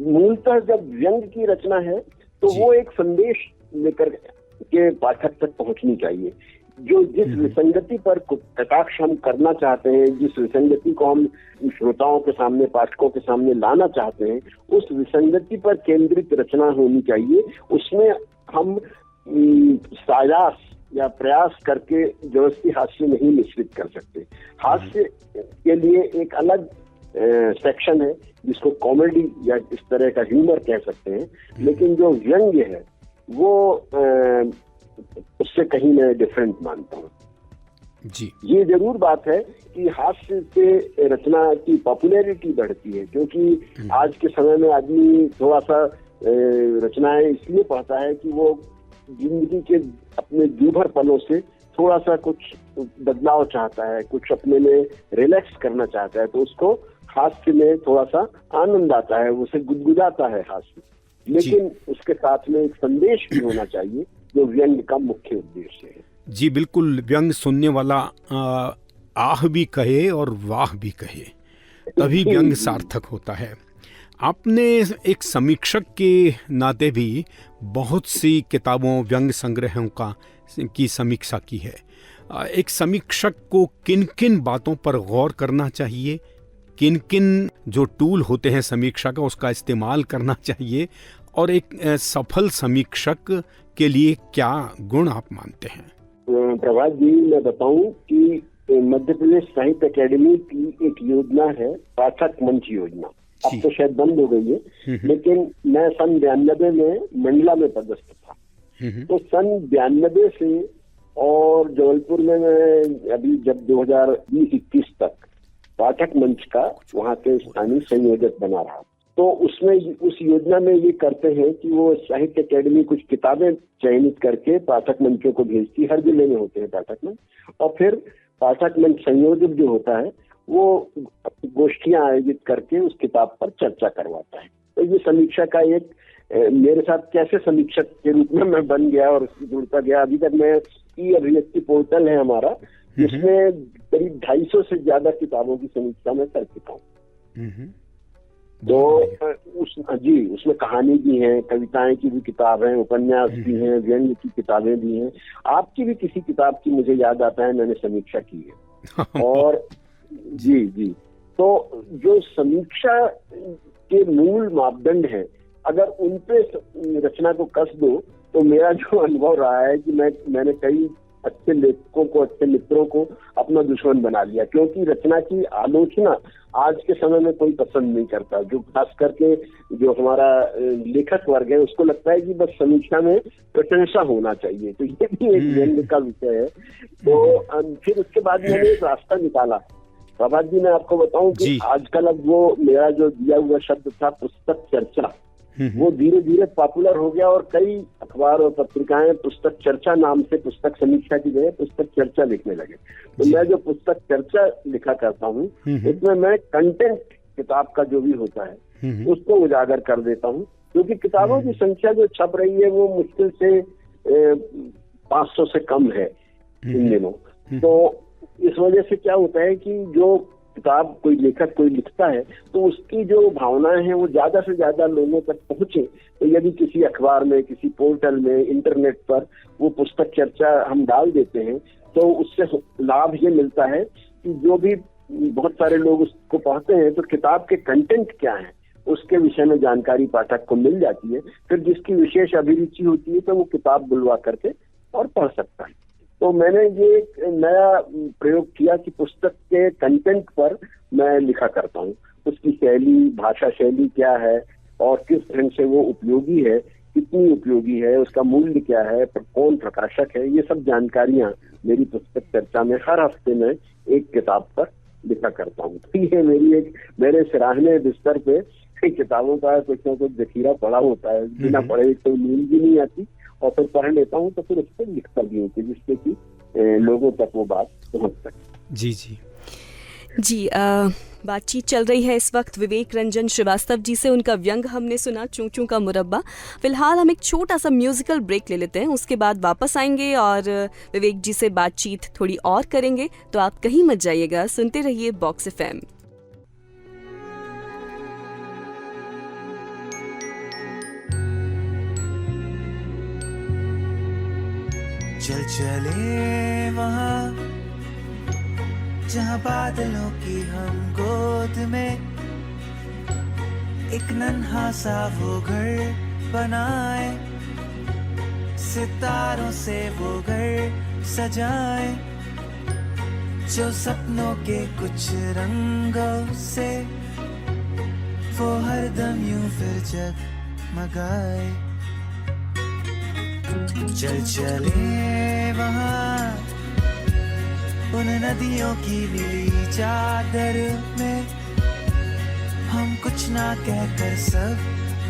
मूलतः जब व्यंग की रचना है तो वो एक संदेश लेकर के पाठक तक पहुंचनी चाहिए। जो जिस विसंगति पर कटाक्ष हम करना चाहते हैं, जिस विसंगति को हम श्रोताओं के सामने, पाठकों के सामने लाना चाहते हैं, उस विसंगति पर केंद्रित रचना होनी चाहिए। उसमें हम सायास या प्रयास करके जबरदस्ती हास्य नहीं मिश्रित कर सकते। हास्य के लिए एक अलग सेक्शन है जिसको कॉमेडी या इस तरह का ह्यूमर कह सकते हैं, लेकिन जो व्यंग्य है वो उससे कहीं मैं डिफरेंट मानता हूँ जी। ये जरूर बात है कि हास्य से रचना की पॉपुलैरिटी बढ़ती है, क्योंकि आज के समय में आदमी थोड़ा सा रचनाएं इसलिए पढ़ता है कि वो जिंदगी के अपने दूभर पलों से थोड़ा सा कुछ बदलाव चाहता है, कुछ अपने में रिलैक्स करना चाहता है, तो उसको हास्य में थोड़ा सा आनंद आता है, उसे गुदगुदाता है हास्य, लेकिन उसके साथ में एक संदेश भी होना चाहिए जो व्यंग का मुख्य उद्देश्य है। जी बिल्कुल, व्यंग सुनने वाला आह भी कहे और वाह भी कहे, तभी व्यंग सार्थक होता है। आपने एक समीक्षक के नाते भी बहुत सी किताबों, व्यंग संग्रहों की समीक्षा की है। एक समीक्षक को किन किन बातों पर गौर करना चाहिए, किन किन जो टूल होते हैं समीक्षा का उसका इस्तेमाल करना चाहिए, और एक सफल समीक्षक के लिए क्या गुण आप मानते हैं? प्रभात जी, मैं बताऊं कि मध्य प्रदेश साहित्य अकेडमी की एक योजना है पाठक मंच योजना। अब तो शायद बंद हो गई है, लेकिन मैं सन 92 में मंडला में पदस्थ था। तो सन 92 से और जबलपुर में मैं अभी जब 2020-21 तक पाठक मंच का वहाँ के स्थानीय संयोजक बना रहा। तो उसमें उस योजना में ये करते हैं कि वो साहित्य अकेडमी कुछ किताबें चयनित करके पाठक मंचों को भेजती, हर जिले में होते हैं पाठक मंच, और फिर पाठक मंच संयोजक जो होता है वो गोष्ठियां आयोजित करके उस किताब पर चर्चा करवाता है। तो ये समीक्षा का एक मेरे साथ कैसे समीक्षक के रूप में मैं बन गया और जुड़ता गया। अभी तक मैं ई-अभिव्यक्ति पोर्टल है हमारा, जिसमें करीब 250 से ज्यादा किताबों की समीक्षा मैं कर चुका हूँ। तो उसमें कहानी भी है, कविताएं की भी किताब है, उपन्यास भी हैं, व्यंग की किताबें भी हैं। आपकी भी किसी किताब की मुझे याद आता है मैंने समीक्षा की है। और जी, तो जो समीक्षा के मूल मापदंड है, अगर उन पे रचना को कस दो, तो मेरा जो अनुभव रहा है कि मैंने कई अच्छे लेखकों को, अच्छे मित्रों को अपना दुश्मन बना लिया, क्योंकि रचना की आलोचना आज के समय में कोई पसंद नहीं करता। जो खास करके जो हमारा लेखक वर्ग है उसको लगता है कि बस समीक्षा में प्रशंसा होना चाहिए। तो ये भी एक व्यंग का विषय है। तो फिर उसके बाद मैंने एक रास्ता निकाला। प्रभात जी, मैं आपको बताऊं कि आजकल अब वो मेरा जो दिया हुआ शब्द था पुस्तक चर्चा, वो धीरे धीरे पॉपुलर हो गया और कई अखबार और पत्रिकाएं पुस्तक चर्चा नाम से पुस्तक समीक्षा की जगह पुस्तक चर्चा लिखने लगे। तो मैं जो पुस्तक चर्चा लिखा करता हूँ उसमें मैं कंटेंट किताब का जो भी होता है उसको उजागर कर देता हूँ, क्योंकि किताबों की संख्या जो छप रही है वो मुश्किल से 500 से कम है इन दिनों। तो इस वजह से क्या होता है कि जो किताब कोई लेखक कोई लिखता है तो उसकी जो भावनाएं हैं वो ज्यादा से ज्यादा लोगों तक पहुंचे। तो यदि किसी अखबार में, किसी पोर्टल में, इंटरनेट पर वो पुस्तक चर्चा हम डाल देते हैं तो उससे लाभ ये मिलता है कि जो भी बहुत सारे लोग उसको पढ़ते हैं तो किताब के कंटेंट क्या है उसके विषय में जानकारी पाठक को मिल जाती है। फिर जिसकी विशेष अभिरुचि होती है तो वो किताब बुलवा करके और पढ़ सकता है। तो मैंने ये एक नया प्रयोग किया कि पुस्तक के कंटेंट पर मैं लिखा करता हूँ, उसकी शैली, भाषा शैली क्या है और किस ढंग से वो उपयोगी है, कितनी उपयोगी है, उसका मूल्य क्या है, कौन प्रकाशक है, ये सब जानकारियां मेरी पुस्तक चर्चा में हर हफ्ते में एक किताब पर लिखा करता हूँ। तो ये मेरे सिराहने बिस्तर पे किताबों का कुछ ना कुछ जखीरा पड़ा होता है, बिना पढ़े तो नींद भी नहीं आती, और फिर पढ़ लेता हूँ तो फिर उस पर लिखता भी हूँ जिससे कि लोगों तक वो बात पहुँच सके। जी, बातचीत चल रही है इस वक्त विवेक रंजन श्रीवास्तव जी से। उनका व्यंग हमने सुना, चूं चूं का मुरब्बा। फिलहाल हम एक छोटा सा म्यूजिकल ब्रेक ले लेते हैं, उसके बाद वापस आएंगे और विवेक जी से बातचीत थोड़ी और करेंगे। तो आप कहीं मत जाइएगा, सुनते रहिए बॉक्स एफएम। चल चले वहाँ जहाँ बादलों की हम गोद में एक नन्हा सा वो घर बनाए, सितारों से वो घर सजाए, जो सपनों के कुछ रंगों से वो हरदम यूं फिर जगमगाए। चल चले वहाँ उन नदियों की नीली चादर में, हम कुछ ना कहकर सब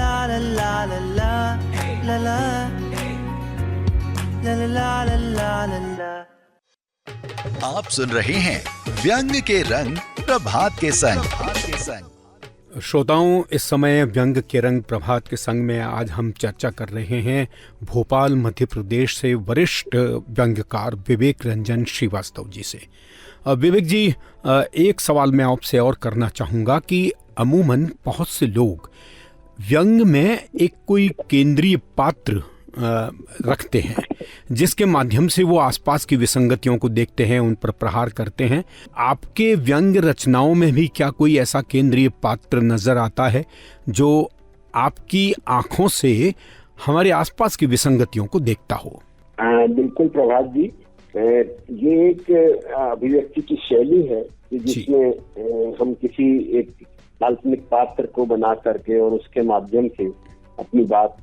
la la la la la la la la la la la la la। आप सुन रहे हैं व्यंग के रंग प्रभात के संग। श्रोताओं, इस समय व्यंग के रंग प्रभात के संग में आज हम चर्चा कर रहे हैं भोपाल मध्य प्रदेश से वरिष्ठ व्यंग्यकार विवेक रंजन श्रीवास्तव जी से। विवेक जी, एक सवाल मैं आपसे और करना चाहूँगा कि अमूमन बहुत से लोग व्यंग में एक कोई केंद्रीय पात्र रखते हैं जिसके माध्यम से वो आसपास की विसंगतियों को देखते हैं, उन पर प्रहार करते हैं। आपके व्यंग रचनाओं में भी क्या कोई ऐसा केंद्रीय पात्र नजर आता है जो आपकी आंखों से हमारे आसपास की विसंगतियों को देखता हो? बिल्कुल प्रभात जी, ये एक अभिव्यक्ति की शैली है जिसमें हम किसी एक काल्पनिक पात्र को बना करके और उसके माध्यम से अपनी बात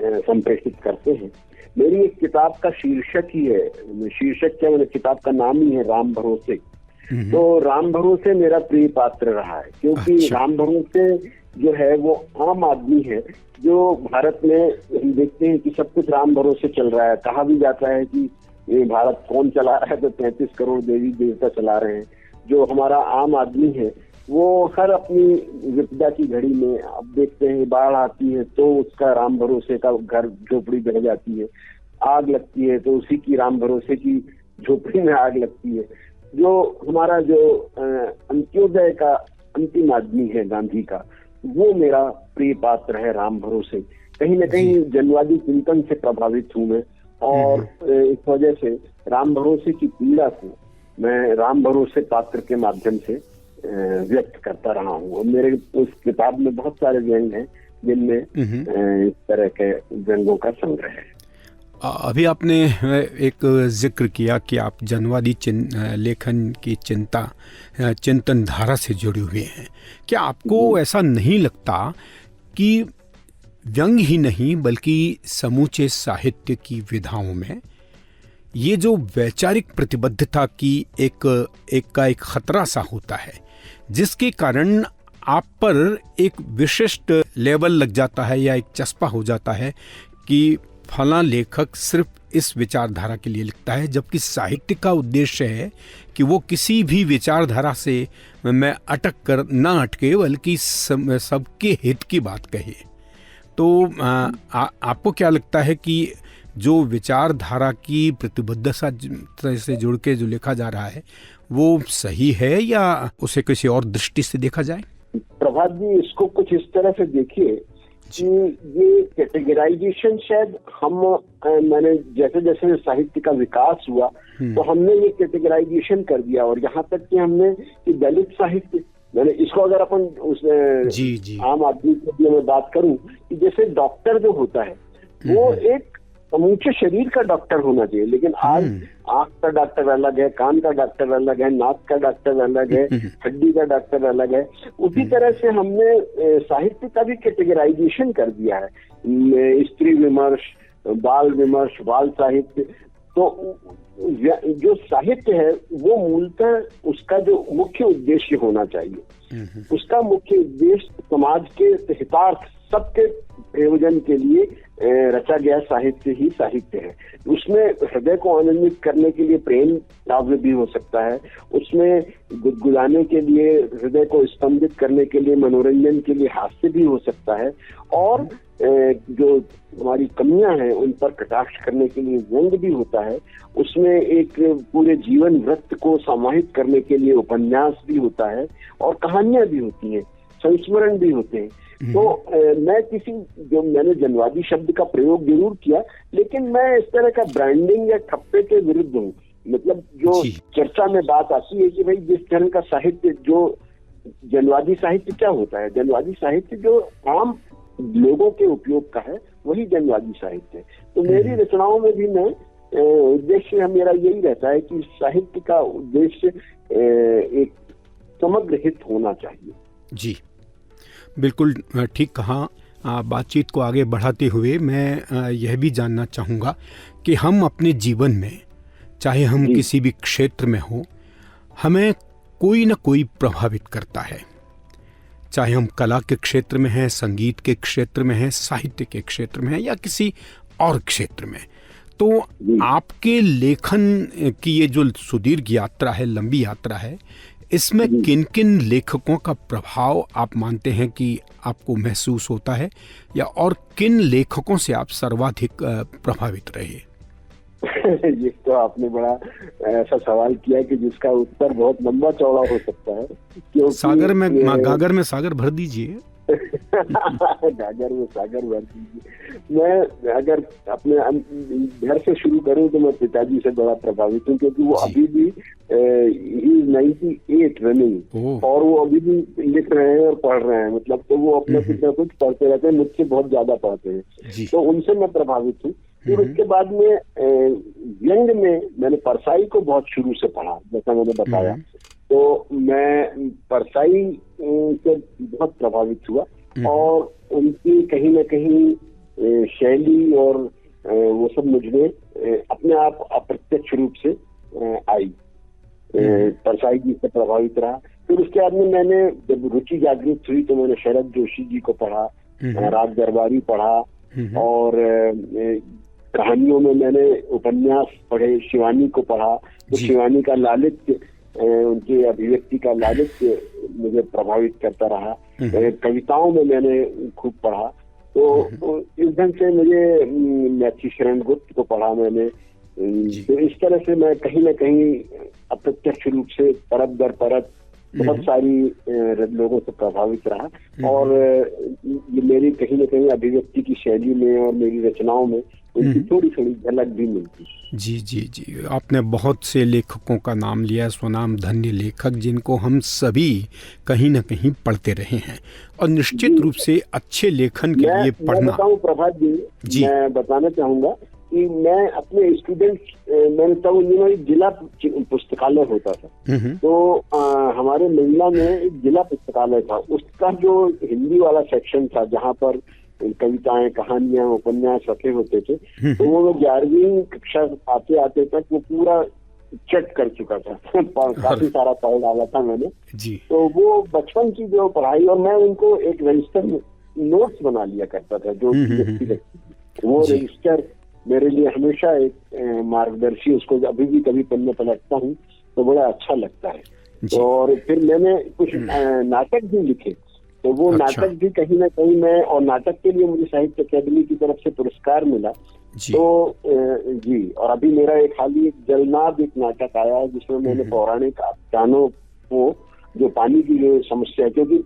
संप्रेषित करते हैं। मेरी एक किताब का शीर्षक ही है, शीर्षक क्या, मेरे किताब का नाम ही है राम भरोसे। तो राम भरोसे मेरा प्रिय पात्र रहा है, क्योंकि राम भरोसे जो है वो आम आदमी है जो भारत में हम देखते हैं कि सब कुछ राम भरोसे चल रहा है। कहा भी जाता है कि ये भारत कौन चला रहा है, तो 33 करोड़ देवी देवता चला रहे हैं। जो हमारा आम आदमी है वो हर अपनी विपदा की घड़ी में, अब देखते हैं बाढ़ आती है तो उसका राम भरोसे का घर झोपड़ी बह जाती है, आग लगती है तो उसी की राम भरोसे की झोपड़ी में आग लगती है। जो हमारा जो अंत्योदय का अंतिम आदमी है गांधी का, वो मेरा प्रिय पात्र है राम भरोसे। कहीं न कहीं जनवादी चिंतन से प्रभावित हूँ मैं, और इस वजह से राम भरोसे की पीड़ा को मैं राम भरोसे पात्र के माध्यम से व्यक्त करता रहा हूँ। और मेरे उस किताब में बहुत सारे व्यंग हैं जिनमें इस तरह के व्यंगों का संग्रह है। अभी आपने एक जिक्र किया कि आप जनवादी लेखन की चिंतन धारा से जुड़े हुए हैं। क्या आपको ऐसा नहीं लगता कि व्यंग ही नहीं बल्कि समूचे साहित्य की विधाओं में ये जो वैचारिक प्रतिबद्धता की एक खतरा सा होता है, जिसके कारण आप पर एक विशिष्ट लेवल लग जाता है या एक चस्पा हो जाता है कि फला लेखक सिर्फ इस विचारधारा के लिए लिखता है, जबकि साहित्य का उद्देश्य है कि वो किसी भी विचारधारा से मैं अटक कर ना अटके बल्कि सबके हित की बात कहे। तो आपको क्या लगता है कि जो विचारधारा की प्रतिबद्धता से जुड़ के जो लिखा जा रहा है वो सही है या उसे किसी और दृष्टि से देखा जाए? प्रभात जी, इसको कुछ इस तरह से देखिए कि ये कैटेगराइजेशन शायद मैंने जैसे जैसे साहित्य का विकास हुआ तो हमने ये कैटेगराइजेशन कर दिया, और यहाँ तक कि हमने कि दलित साहित्य, मैंने इसको अगर अपन उस आम आदमी के मैं बात करूं कि जैसे डॉक्टर जो होता है वो एक समूचे शरीर का डॉक्टर होना चाहिए, लेकिन आज आंख का डॉक्टर अलग है, कान का डॉक्टर अलग है, नाक का डॉक्टर अलग है, हड्डी का डॉक्टर अलग है। उसी तरह से हमने साहित्य का भी कैटेगराइजेशन कर दिया है, स्त्री विमर्श, बाल विमर्श, बाल साहित्य। तो जो साहित्य है वो मूलतः उसका जो मुख्य उद्देश्य होना चाहिए, उसका मुख्य उद्देश्य समाज के हितार्थ, सबके प्रयोजन के लिए रचा गया साहित्य ही साहित्य है। उसमें हृदय को आनंदित करने के लिए प्रेम काव्य भी हो सकता है, उसमें गुदगुदाने के लिए, हृदय को स्पंदित करने के लिए, मनोरंजन के लिए हास्य भी हो सकता है, और जो हमारी कमियां हैं उन पर कटाक्ष करने के लिए व्यंग भी होता है। उसमें एक पूरे जीवन वृत्त को समाहित करने के लिए उपन्यास भी होता है, और कहानियां भी होती हैं, संस्मरण भी होते हैं। तो मैंने जनवादी शब्द का प्रयोग जरूर किया, लेकिन मैं इस तरह का ब्रांडिंग या ठप्पे के विरुद्ध हूँ। मतलब जो चर्चा में बात आती है कि भाई जिस तरह का साहित्य, जो जनवादी साहित्य क्या होता है, जनवादी साहित्य जो आम लोगों के उपयोग का है वही जनवादी साहित्य है। तो मेरी रचनाओं में भी मैं उद्देश्य मेरा यही रहता है कि साहित्य का उद्देश्य एक समग्र हित होना चाहिए। जी, बिल्कुल ठीक कहा। बातचीत को आगे बढ़ाते हुए मैं यह भी जानना चाहूँगा कि हम अपने जीवन में, चाहे हम किसी भी क्षेत्र में हो, हमें कोई न कोई प्रभावित करता है। चाहे हम कला के क्षेत्र में हैं, संगीत के क्षेत्र में हैं, साहित्य के क्षेत्र में हैं, या किसी और क्षेत्र में। तो आपके लेखन की ये जो सुदीर्घ यात्रा है, लंबी यात्रा है, इसमें किन किन लेखकों का प्रभाव आप मानते हैं कि आपको महसूस होता है, या और किन लेखकों से आप सर्वाधिक प्रभावित रहे? ये तो आपने बड़ा ऐसा सवाल किया कि जिसका उत्तर बहुत लंबा चौड़ा हो सकता है। गागर में सागर भर दीजिए। गागर में सागर भर दीजिए। मैं अगर अपने घर से शुरू करूं तो मैं पिताजी से बड़ा प्रभावित हूँ, क्योंकि वो अभी भी 98 रनिंग, और वो अभी भी लिख रहे हैं और पढ़ रहे हैं। मतलब तो वो अपना कुछ न कुछ पढ़ते रहते हैं, मुझसे बहुत ज्यादा पढ़ते हैं, तो उनसे मैं प्रभावित हूँ। फिर उसके बाद में व्यंग में मैंने परसाई को बहुत शुरू से पढ़ा, जैसा मैंने बताया। तो मैं परसाई से बहुत प्रभावित हुआ, और उनकी कहीं ना कहीं शैली और वो सब मुझे अपने आप अप्रत्यक्ष रूप से आई। परसाई जी से प्रभावित रहा। फिर उसके बाद में मैंने जब रुचि जागृत हुई तो मैंने शरद जोशी जी को पढ़ा, राज दरबारी पढ़ा, और कहानियों में मैंने उपन्यास पढ़े, शिवानी को पढ़ा। तो शिवानी का लालित्य, उनकी अभिव्यक्ति का लालित्य मुझे प्रभावित करता रहा। कविताओं में मैंने खूब पढ़ा। तो इस ढंग से मुझे मैथी शरण गुप्त को पढ़ा मैंने। तो इस तरह से मैं कहीं ना कहीं अप्रत्यक्ष रूप से परत दर परत बहुत सारी लोगों से प्रभावित रहा, और ये मेरी कहीं ना कहीं अभिव्यक्ति की शैली में और मेरी रचनाओं में उनकी थोड़ी थोड़ी झलक भी मिलती। जी जी जी, आपने बहुत से लेखकों का नाम लिया, स्वनाम धन्य लेखक, जिनको हम सभी कहीं न कहीं पढ़ते रहे हैं, और निश्चित रूप से अच्छे लेखन के लिए पढ़ना। मैं बताऊं प्रभात जी, मैं बताना चाहूंगा कि मैं अपने स्टूडेंट्स, मैंने तब उन जिला पुस्तकालय होता था, तो हमारे महिला में एक जिला पुस्तकालय था। उसका जो हिंदी वाला सेक्शन था, जहाँ पर कविताएं, कहानियां, उपन्यास रखे होते थे, तो वो 11वीं कक्षा आते आते तक वो पूरा चट कर चुका था। काफी सारा पढ़ डाला था मैंने जी। तो वो बचपन की जो पढ़ाई, और मैं उनको एक रजिस्टर नोट्स बना लिया करता था, जो वो रजिस्टर मेरे लिए हमेशा एक मार्गदर्शी, उसको अभी भी कभी पन्ने पलटता हूँ तो बड़ा अच्छा लगता है। तो और फिर मैंने कुछ नाटक भी लिखे, तो वो नाटक भी कहीं ना कहीं मैं, और नाटक के लिए मुझे साहित्य अकेडमी की तरफ से पुरस्कार मिला जी। तो जी, और अभी मेरा एक हाल ही जलनाद एक नाटक आया है, जिसमें मैंने पौराणिक आख्यानों को, जो पानी की जो समस्या, क्योंकि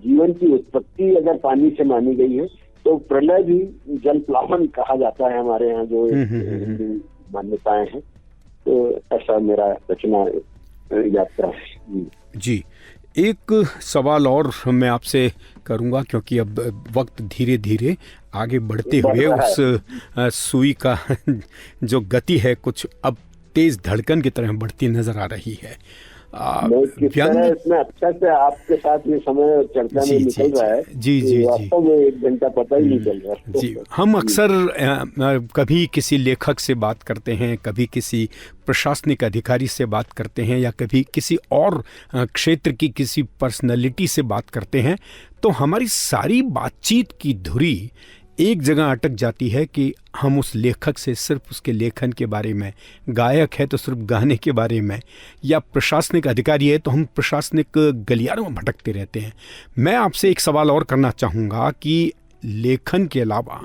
जीवन की उत्पत्ति अगर पानी से मानी गई है, तो प्रलय भी जल प्लावन कहा जाता है हमारे यहाँ, जो हिंदी मान्यताएं हैं। तो ऐसा मेरा रचना यात्रा है जी। एक सवाल और मैं आपसे करूंगा, क्योंकि अब वक्त धीरे धीरे आगे बढ़ते हुए उस सुई का जो गति है कुछ अब तेज धड़कन की तरह बढ़ती नजर आ रही है। मैं किस तरह इतना अच्छा से आपके साथ ये समय चर्चा में निकल रहा है, जी वास्तव में 1 घंटा पता ही नहीं चल रहा। जी, हम अक्सर कभी किसी लेखक से बात करते हैं, कभी किसी प्रशासनिक अधिकारी से बात करते हैं, या कभी किसी और क्षेत्र की किसी पर्सनालिटी से बात करते हैं, तो हमारी सारी बातचीत की धुरी एक जगह अटक जाती है कि हम उस लेखक से सिर्फ उसके लेखन के बारे में, गायक है तो सिर्फ गाने के बारे में, या प्रशासनिक अधिकारी है तो हम प्रशासनिक गलियारों में भटकते रहते हैं। मैं आपसे एक सवाल और करना चाहूँगा कि लेखन के अलावा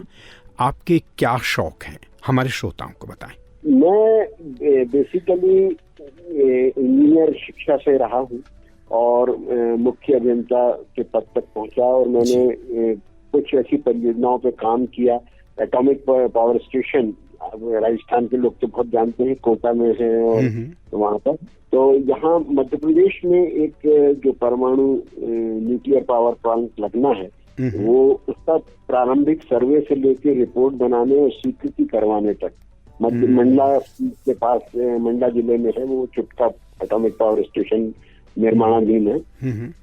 आपके क्या शौक हैं, हमारे श्रोताओं को बताएं। मैं बेसिकली इंजीनियर शिक्षा से रहा हूँ और मुख्य अभियंता के पद तक पहुँचा, और मैंने कुछ ऐसी परियोजनाओं पे काम किया। एटॉमिक पावर स्टेशन राजस्थान के लोग तो बहुत जानते हैं, कोटा में है और वहाँ पर, तो यहाँ मध्य प्रदेश में एक जो परमाणु न्यूक्लियर पावर प्लांट लगना है, वो उसका प्रारंभिक सर्वे से लेकर रिपोर्ट बनाने और स्वीकृति करवाने तक मंडला के पास, मंडला जिले में है वो चुटका एटॉमिक पावर स्टेशन निर्माणाधीन है।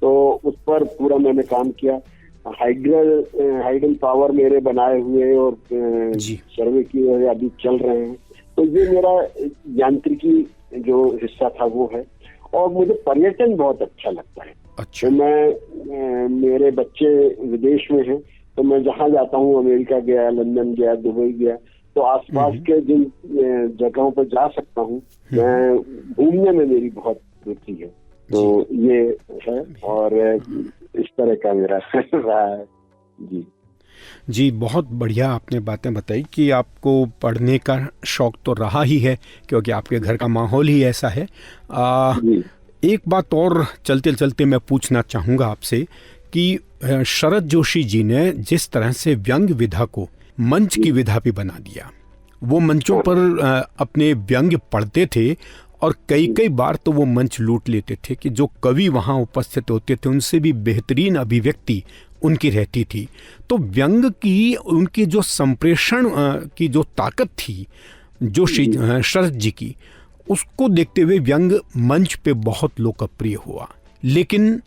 तो उस पर पूरा मैंने काम किया। हाइडल पावर मेरे बनाए हुए और सर्वे की अभी चल रहे हैं। तो ये मेरा यांत्रिकी जो हिस्सा था वो है, और मुझे पर्यटन बहुत अच्छा लगता है। अच्छा। तो मैं मेरे बच्चे विदेश में हैं, तो मैं जहाँ जाता हूँ, अमेरिका गया, लंदन गया, दुबई गया, तो आसपास के जिन जगहों पर जा सकता हूँ, मैं घूमने में मेरी बहुत रुचि है। तो ये है, और इस तरह का मेरा रहा है। जी, बहुत बढ़िया आपने बातें बताई कि आपको पढ़ने का शौक तो रहा ही है, क्योंकि आपके घर का माहौल ही ऐसा है। एक बात और चलते चलते मैं पूछना चाहूँगा आपसे कि शरद जोशी जी ने जिस तरह से व्यंग विधा को मंच की विधा भी बना दिया, वो मंचों पर अपने व्यंग पढ़ते थे, और कई बार तो वो मंच लूट लेते थे कि जो कवि वहाँ उपस्थित होते थे उनसे भी बेहतरीन अभिव्यक्ति उनकी रहती थी। तो व्यंग की उनकी जो संप्रेषण की जो ताकत थी जोशी शरद जी की, उसको देखते हुए व्यंग मंच पे बहुत लोकप्रिय हुआ। लेकिन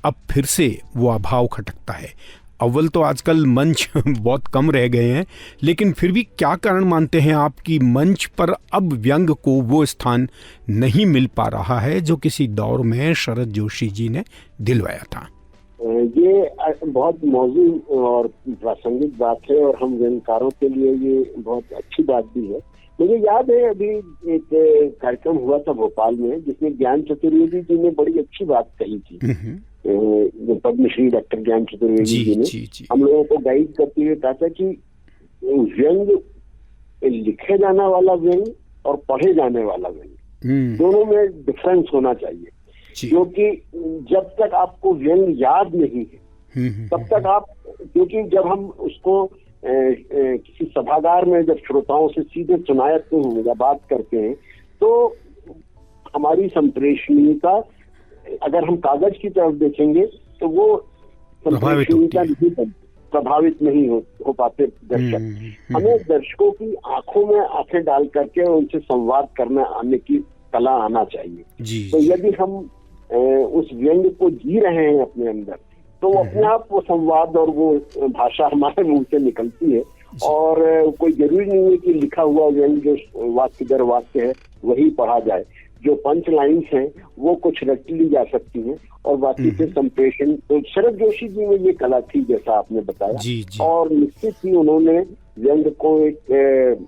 अब फिर से वो अभाव खटकता है। अव्वल तो आजकल मंच बहुत कम रह गए हैं, लेकिन फिर भी क्या कारण मानते हैं आप कि मंच पर अब व्यंग को वो स्थान नहीं मिल पा रहा है जो किसी दौर में शरद जोशी जी ने दिलवाया था? ये बहुत मौजूद और प्रासंगिक बात है, और हम व्यंगकारों के लिए ये बहुत अच्छी बात भी है। मुझे याद है अभी एक कार्यक्रम हुआ था भोपाल में, जिसमें ज्ञान चतुर्वेदी जी ने बड़ी अच्छी बात कही थी। पद्मश्री डॉक्टर ज्ञान चतुर्वेदी जी ने हम लोगों को गाइड करते हुए कहा था कि व्यंग, लिखे जाने वाला व्यंग और पढ़े जाने वाला व्यंग, दोनों में डिफरेंस होना चाहिए। क्योंकि जब तक आपको व्यंग याद नहीं है तब तक आप, क्योंकि जब हम उसको किसी सभागार में जब श्रोताओं से सीधे सुनाते हैं या बात करते हैं, तो हमारी संप्रेषणीयता, अगर हम कागज की तरफ देखेंगे तो वो संप्रेषणीयता नहीं बनती, प्रभावित नहीं हो पाते दर्शक। हमें दर्शकों की आंखों में आंखें डाल करके उनसे संवाद करने आने की कला आना चाहिए। तो यदि हम उस व्यंग को जी रहे हैं अपने अंदर, तो अपने आप वो संवाद और वो भाषा हमारे मुंह से निकलती है। और कोई जरूरी नहीं है कि लिखा हुआ व्यंग जो वाक्य दर वाक्य है वही पढ़ा जाए। जो पंच लाइन्स हैं वो कुछ रट ली जा सकती हैं, और बाकी से संप्रेषण। तो शरद जोशी जी में ये कला थी, जैसा आपने बताया, और निश्चित ही उन्होंने व्यंग को एक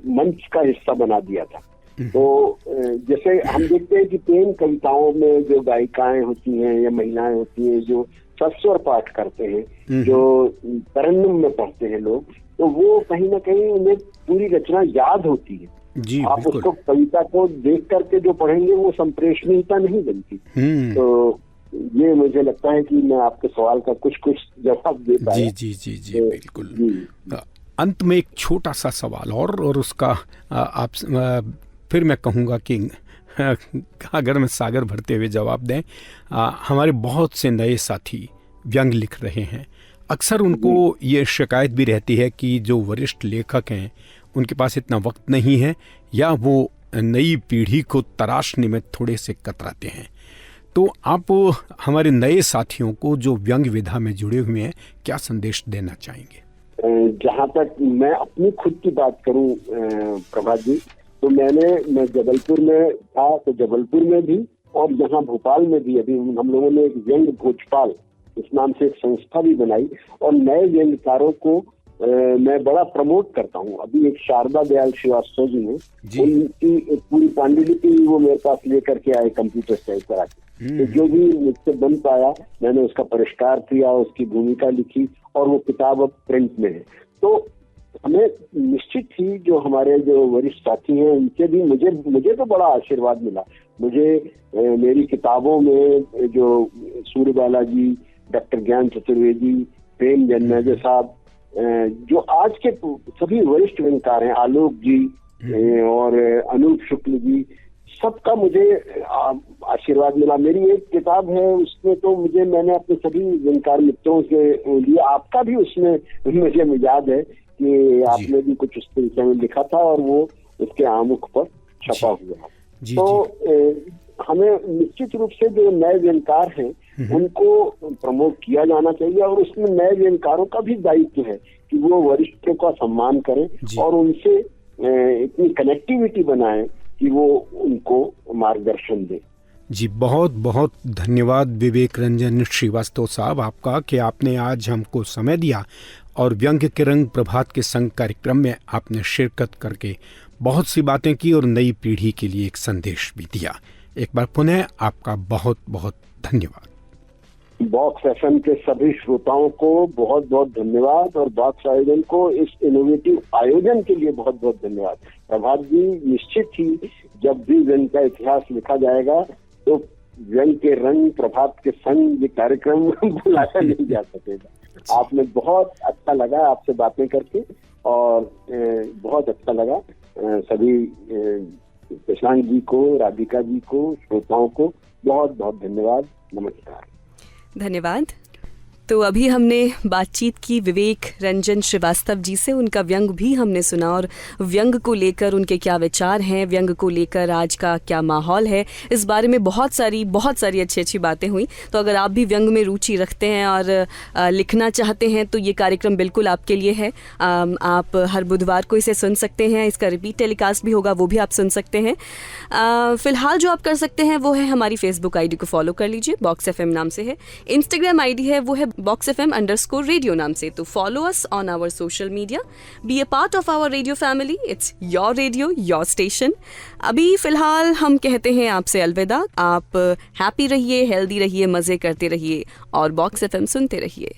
मंच का हिस्सा बना दिया था। तो जैसे हम देखते हैं कि प्रेम कविताओं में जो गायिकाएं होती हैं या महिलाएं होती हैं जो सस्वर पाठ करते हैं, जो तरन्नुम में पढ़ते हैं लोग, तो वो कहीं ना कहीं उन्हें पूरी रचना याद होती है। आप उसको कविता को देख करके जो पढ़ेंगे वो संप्रेषणीयता नहीं बनती। तो ये मुझे लगता है कि मैं आपके सवाल का कुछ जवाब दे पाया। जी बिल्कुल। अंत में एक छोटा सा सवाल और उसका आप फिर मैं कहूँगा कि अगर मैं सागर भरते हुए जवाब दें। हमारे बहुत से नए साथी व्यंग लिख रहे हैं, अक्सर उनको ये शिकायत भी रहती है कि जो वरिष्ठ लेखक हैं उनके पास इतना वक्त नहीं है, या वो नई पीढ़ी को तराशने में थोड़े से कतराते हैं। तो आप हमारे नए साथियों को जो व्यंग विधा में जुड़े हुए हैं क्या संदेश देना चाहेंगे? जहाँ तक मैं अपनी खुद की बात करूं प्रभात जी, तो मैं जबलपुर में था, तो जबलपुर में भी और यहाँ भोपाल में भी अभी हम लोगों ने एक व्यंग भोजपाल इस नाम से एक संस्था भी बनाई और नए व्यंगकारों को मैं बड़ा प्रमोट करता हूँ। अभी एक शारदा दयाल श्रीवास्तव जी ने उनकी एक पूरी पांडुलिपि वो मेरे पास लेकर के आए कंप्यूटर से करा के, तो जो भी मुझसे बन पाया मैंने उसका परिष्कार किया, उसकी भूमिका लिखी और वो किताब अब प्रिंट में है। तो हमें निश्चित ही जो हमारे जो वरिष्ठ साथी हैं उनसे भी मुझे तो बड़ा आशीर्वाद मिला। मुझे मेरी किताबों में जो सूर्यबाला जी, डॉक्टर ज्ञान चतुर्वेदी, प्रेम जन्मेजय साहब, जो आज के सभी वरिष्ठ व्यंगकार हैं, आलोक जी और अनूप शुक्ल जी, सबका मुझे आशीर्वाद मिला। मेरी एक किताब है उसमें तो मैंने अपने सभी व्यंगकार मित्रों से लिया, आपका भी उसमें मुझे याद है कि आपने भी कुछ उस विषय में लिखा था और वो उसके आमुख पर छपा हुआ। तो हमें निश्चित रूप से जो नए व्यंगकार हैं उनको प्रमोट किया जाना चाहिए और उसमें नए व्यंगकारों का भी दायित्व है कि वो वरिष्ठों का सम्मान करें और उनसे इतनी कनेक्टिविटी बनाएं कि वो उनको मार्गदर्शन दें। जी, बहुत बहुत धन्यवाद विवेक रंजन श्रीवास्तव साहब आपका कि आपने आज हमको समय दिया और व्यंग के रंग प्रभात के संग कार्यक्रम में आपने शिरकत करके बहुत सी बातें की और नई पीढ़ी के लिए एक संदेश भी दिया। एक बार पुनः आपका बहुत बहुत धन्यवाद। बॉक्स एफएम के सभी श्रोताओं को बहुत बहुत धन्यवाद और बॉक्स आयोजन को इस इनोवेटिव आयोजन के लिए बहुत बहुत धन्यवाद। प्रभात जी, निश्चित ही जब भी व्यंग का इतिहास लिखा जाएगा तो व्यंग के रंग प्रभात के संग ये कार्यक्रम बुलाया नहीं जा सकेगा। आपने बहुत अच्छा लगा आपसे बातें करके और बहुत अच्छा लगा। सभी प्रशांत जी को, राधिका जी को, श्रोताओं को बहुत बहुत धन्यवाद। नमस्कार। धन्यवाद। तो अभी हमने बातचीत की विवेक रंजन श्रीवास्तव जी से, उनका व्यंग भी हमने सुना और व्यंग को लेकर उनके क्या विचार हैं, व्यंग को लेकर आज का क्या माहौल है, इस बारे में बहुत सारी अच्छी अच्छी बातें हुई। तो अगर आप भी व्यंग में रुचि रखते हैं और लिखना चाहते हैं तो ये कार्यक्रम बिल्कुल आपके लिए है। आप हर बुधवार को इसे सुन सकते हैं, इसका रिपीट टेलीकास्ट भी होगा, वो भी आप सुन सकते हैं। फ़िलहाल जो आप कर सकते हैं वो है हमारी फेसबुक आईडी को फॉलो कर लीजिए, बॉक्स एफएम नाम से है। इंस्टाग्राम आईडी है वो है boxfm_radio नाम से। तो follow us on our social media, be a part of our radio family. It's your radio, your station. अभी फिलहाल हम कहते हैं आपसे अलविदा। आप हैप्पी रहिए, हेल्दी रहिए, मजे करते रहिए और बॉक्स एफएम सुनते रहिए।